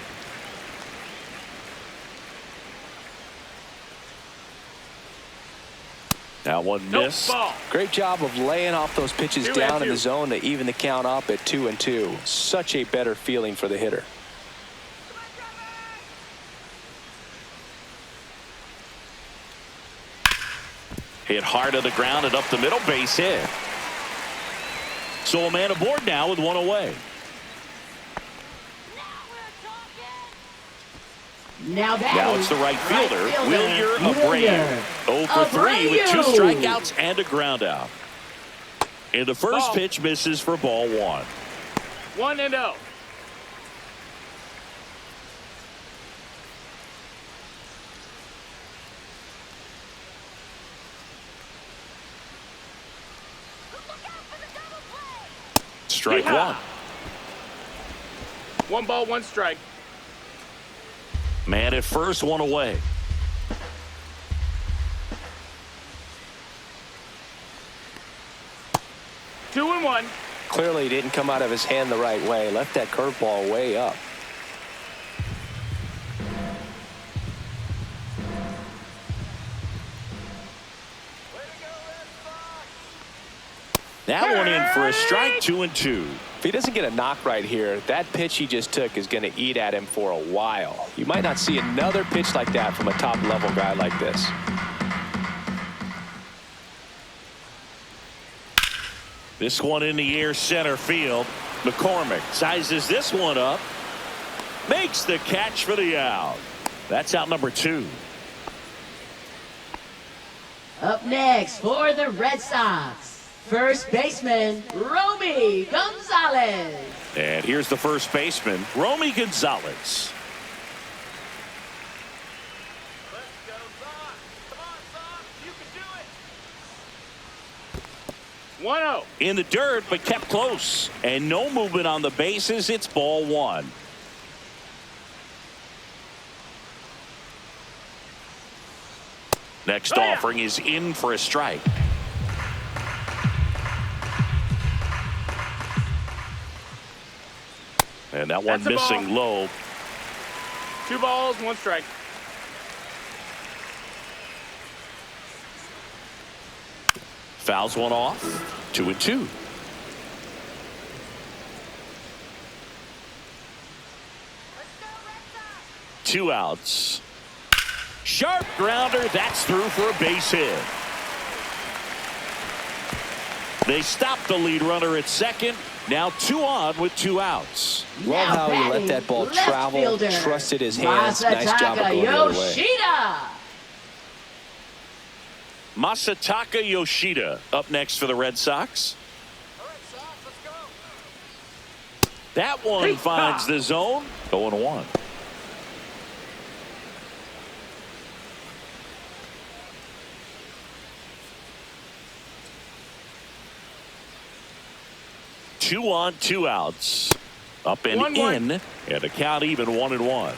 That one missed. Ball. Great job of laying off those pitches 2-2. down in the zone to even the count up at 2-2. Such a better feeling for the hitter. Hit hard to the ground and up the middle, base hit. So a man aboard now with one away. Now It's the right fielder, Wilyer Abreu. 0 for 3 with 2 strikeouts and a ground out. And the first pitch misses for ball 1. 1-0. Strike 1. 1 ball, 1 strike. Man at first, one away. Two and 1. Clearly didn't come out of his hand the right way. Left that curveball way up. That one in for a strike, 2-2. If he doesn't get a knock right here, that pitch he just took is going to eat at him for a while. You might not see another pitch like that from a top-level guy like this. This one in the air, center field. McCormick sizes this one up. Makes the catch for the out. That's out number 2. Up next for the Red Sox, first baseman, Romy Gonzalez. And here's the first baseman, Romy Gonzalez. Let's go, Sox. Come on, Sox. You can do it. 1-0. In the dirt, but kept close. And no movement on the bases. It's ball 1. Next offering is in for a strike. And that one That's a missing ball. low. 2 balls, 1 strike. Fouls one off. 2-2. Two outs. Sharp grounder. That's through for a base hit. They stopped the lead runner at second. Now 2 on with 2 outs. Love how he let that ball travel, trusted his hands. Nice job of going the other way. Masataka Yoshida up next for the Red Sox. That one finds the zone. 0-1. Two on, 2 outs. Up and 1-1. in. And a count even 1-1.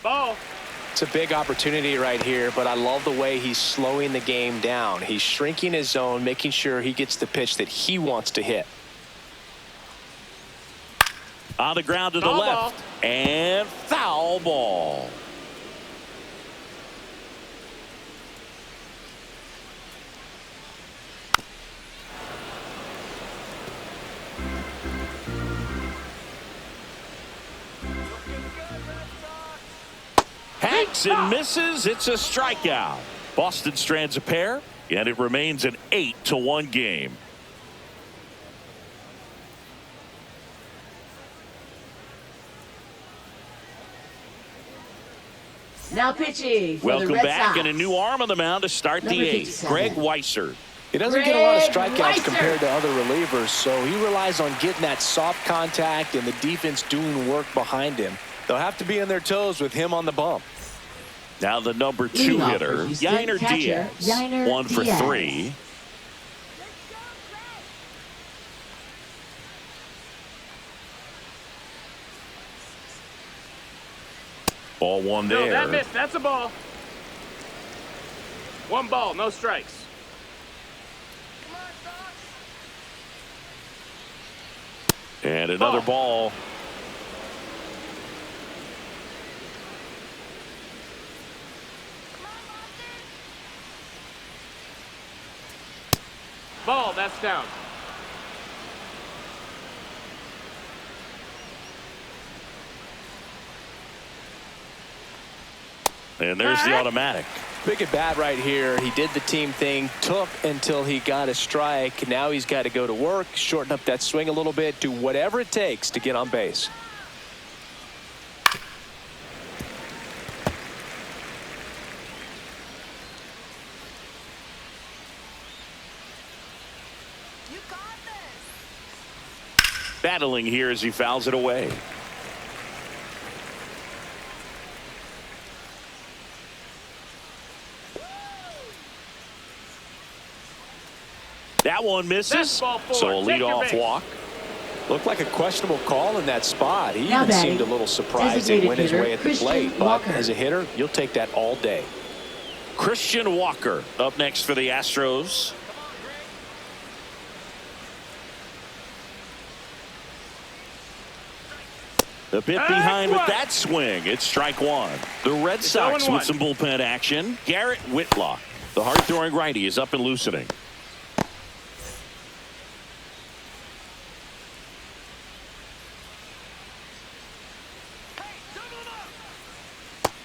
Ball. It's a big opportunity right here, but I love the way he's slowing the game down. He's shrinking his zone, making sure he gets the pitch that he wants to hit. On the ground to the Foul left. ball. And foul ball. Swings and misses. It's a strikeout. Boston strands a pair, and it remains an 8-1 game. Now pitching for Welcome the Red back, Sox. and a new arm on the mound to start Number the 8th. 57. Greg Weisser. He doesn't get a lot of Greg strikeouts Weiser. compared to other relievers, so he relies on getting that soft contact and the defense doing work behind him. They'll have to be on their toes with him on the bump. Now the number 2 Leading off hitter, for Houston, Yainer catcher, Diaz. Yainer 1 for Diaz. 3. Ball 1 No, there. that missed. That's a ball. 1 ball, no strikes. And another ball. Ball, that's down. And there's the automatic. Big at bat right here. He did the team thing, took until he got a strike. Now he's got to go to work, shorten up that swing a little bit, do whatever it takes to get on base. Battling here as he fouls it away. That one misses. That's ball 4. So a Take your leadoff base. walk. Looked like a questionable call in that spot. He Now even batting, seemed a little surprised designated and went his hitter, way at the Christian plate. But Walker. as a hitter, you'll take that all day. Christian Walker up next for the Astros. The bit behind with that swing. It's strike 1. The Red Sox 0-1. with some bullpen action. Garrett Whitlock, the hard-throwing righty, is up and loosening.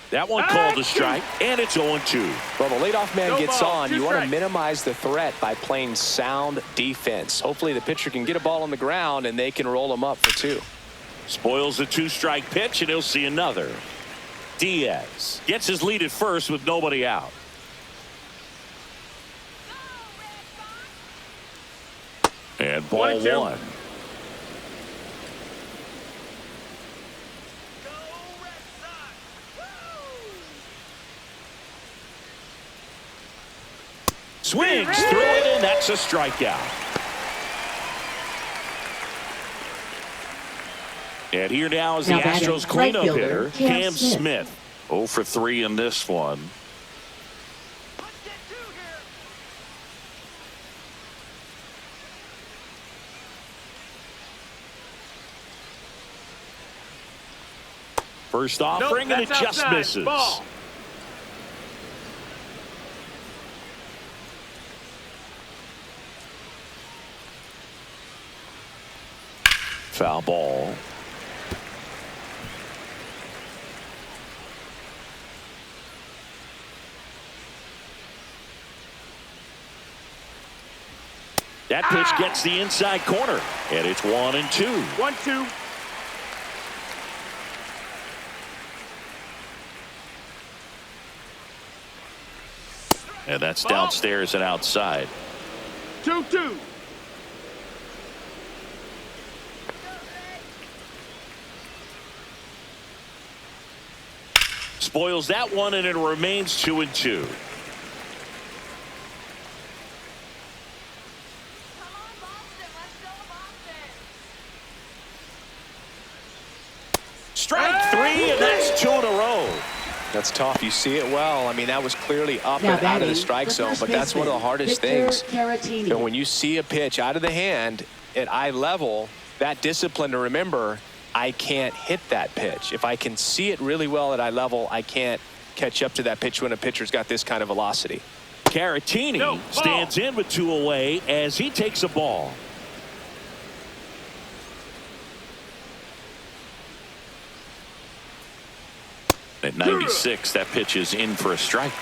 That one called a strike, and it's 0-2. Well, the leadoff man No gets ball, on. 2 You want to strikes. minimize the threat by playing sound defense. Hopefully the pitcher can get a ball on the ground and they can roll him up for 2. Spoils the 2-strike pitch, and he'll see another. Diaz gets his lead at first with nobody out. And ball 1-2. 1. Swings through it, and that's a strikeout. And here now is the Now batting, Astros cleanup right fielder, hitter, Cam Cam Smith. Smith. 0 for 3 in this one. First offering, and it that's just outside. misses. Ball. Foul ball. That pitch gets the inside corner, and it's 1-2. 1-2. And that's downstairs and outside. 2-2. Spoils that one, and it remains 2-2. Strike 3, and that's 2 in a row. That's tough. You see it well. I mean, that was clearly up Now and out of batting, the strike zone, first but that's one of the baseman, hardest Victor things. Caratini. And when you see a pitch out of the hand at eye level, that discipline to remember, I can't hit that pitch. If I can see it really well at eye level, I can't catch up to that pitch when a pitcher's got this kind of velocity. Caratini No, ball. stands in with 2 away as he takes a ball. At 96, that pitch is in for a strike.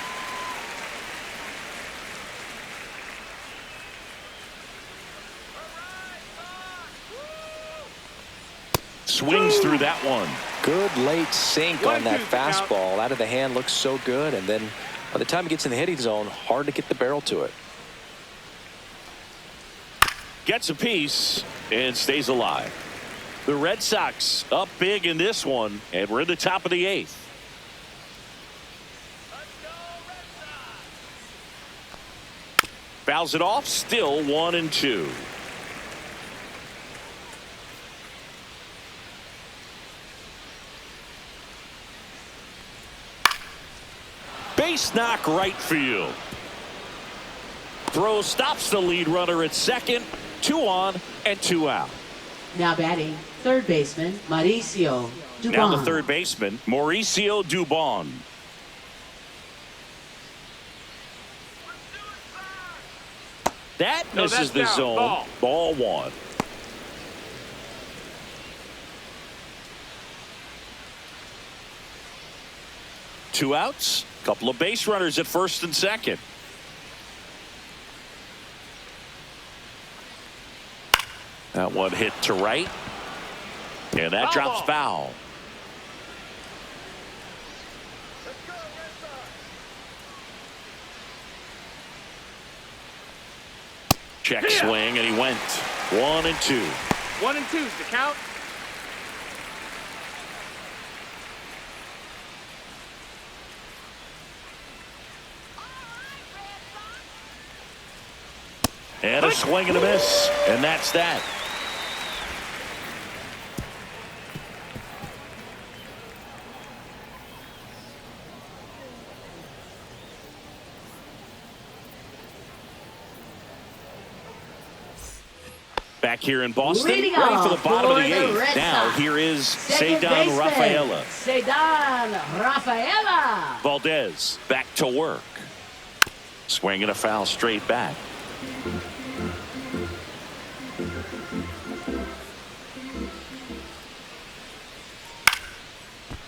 Swings through that one. Good late sink on that fastball. Out of the hand, looks so good, and then by the time it gets in the hitting zone, hard to get the barrel to it. Gets a piece and stays alive. The Red Sox up big in this one, and we're in the top of the 8th. Fouls it off, still 1-2. Base knock right field. Throw stops the lead runner at second. 2 on and 2 out. Now batting, third baseman, Mauricio Dubon. Now the third baseman, Mauricio Dubon. That misses the zone. Ball 1. Two outs. Couple of base runners at first and second. That one hit to right. And that drops foul. Check swing, and he went 1-2. 1-2 is the count. And a swing and a miss, and that's that. Back here in Boston, ready for the bottom of the 8th. Now here is Cedar Rafaela. Cedar Rafaela. Valdez back to work. Swing and a foul straight back.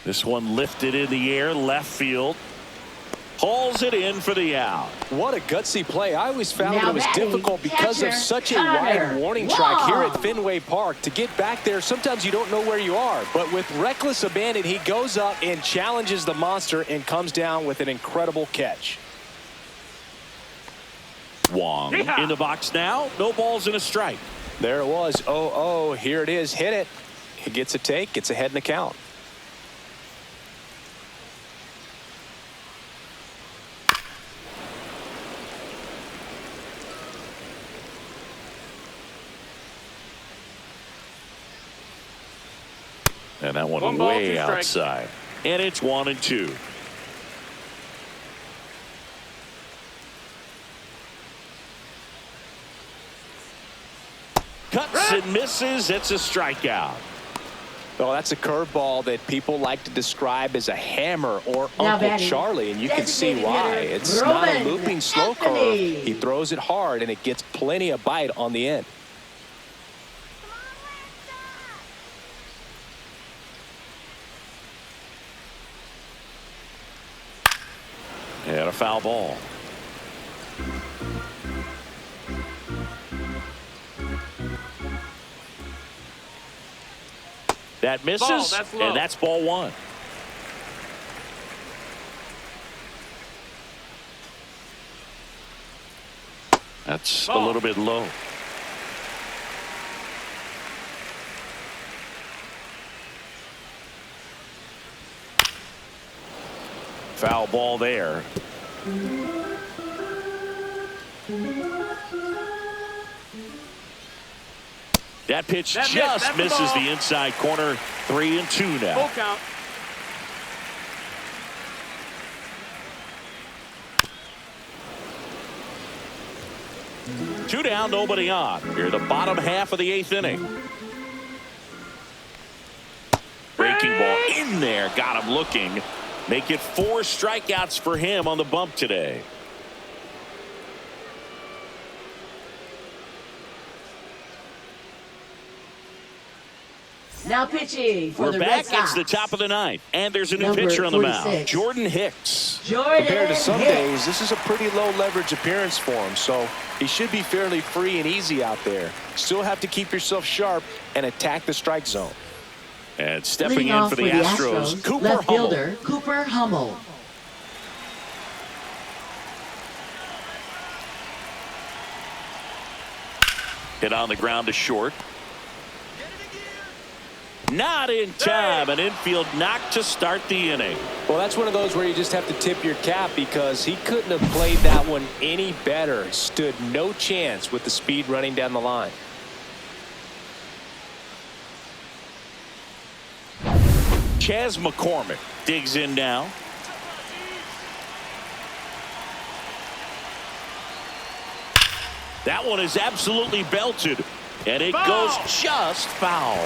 This one lifted in the air, left field. Hauls it in for the out. What a gutsy play. I always found it was difficult because of such a wide warning track here at Fenway Park. To get back there, sometimes you don't know where you are. But with reckless abandon, he goes up and challenges the monster and comes down with an incredible catch. Wong in the box now. No balls and a strike. There it was. 0-0. Here it is. Hit it. He gets a take. Gets ahead in the count. And that one way outside. And it's 1-2. Cuts and misses. It's a strikeout. Well, that's a curveball that people like to describe as a hammer or Uncle Charlie, and you can see why. It's not a looping slow curve. He throws it hard, and it gets plenty of bite on the end. And a foul ball. That misses, and that's ball 1. That's a little bit low. Foul ball there. That pitch just misses the inside corner. 3-2 now. Full count. Two down, nobody on. Here, the bottom half of the 8th inning. Breaking ball in there, got him looking. Make it 4 strikeouts for him on the bump today. Now pitching for We're the back. Red Sox. It's the top of the ninth, and there's a new Number pitcher on the mound, 46. Jordan Hicks. Jordan Compared to some Hicks. days, this is a pretty low leverage appearance for him, so he should be fairly free and easy out there. Still have to keep yourself sharp and attack the strike zone. And stepping Leading in off for the Astros, Cooper left Hummel. fielder Cooper Hummel. Hit on the ground to short. Not in time. An infield knock to start the inning. Well, that's one of those where you just have to tip your cap because he couldn't have played that one any better. Stood no chance with the speed running down the line. Chas McCormick digs in now. That one is absolutely belted, and it goes just foul.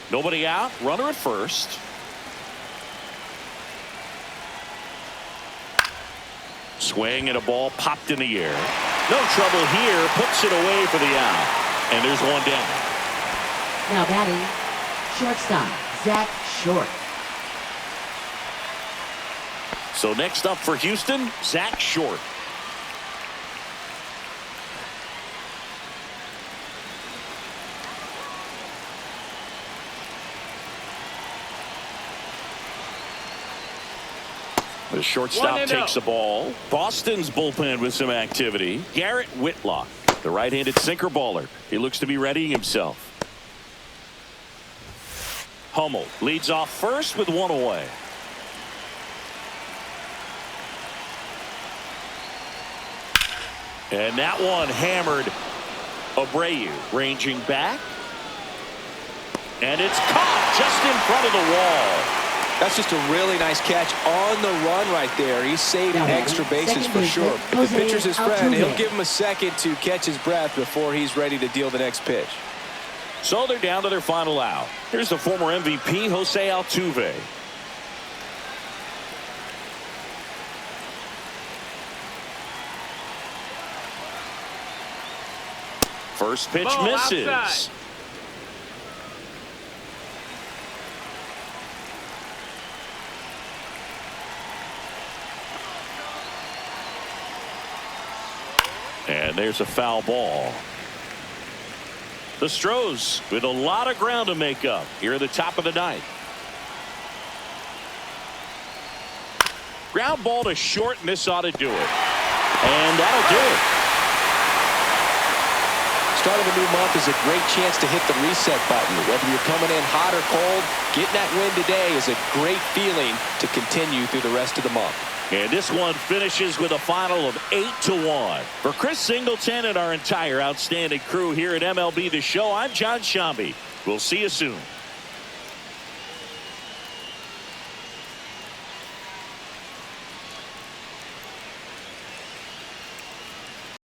Nobody out, runner at first. Swing and a ball popped in the air. No trouble here, puts it away for the out. And there's one down. Now batting, shortstop Zach Short. So next up for Houston, Zach Short. The shortstop takes the ball. Boston's bullpen with some activity. Garrett Whitlock, the right-handed sinker baller. He looks to be readying himself. Hummel leads off first with one away. And that one hammered. Abreu ranging back. And it's caught just in front of the wall. That's just a really nice catch on the run right there. He's saving extra bases for sure. If the pitcher's his friend, he'll give him a second to catch his breath before he's ready to deal the next pitch. So they're down to their final out. Here's the former MVP, Jose Altuve. First pitch misses. Outside. And there's a foul ball. The Astros with a lot of ground to make up here at the top of the ninth. Ground ball to short, and this ought to do it. And that'll do it. Start of a new month is a great chance to hit the reset button. Whether you're coming in hot or cold, getting that win today is a great feeling to continue through the rest of the month. And this one finishes with a final of 8-1. For Chris Singleton and our entire outstanding crew here at MLB The Show, I'm John Shambi. We'll see you soon.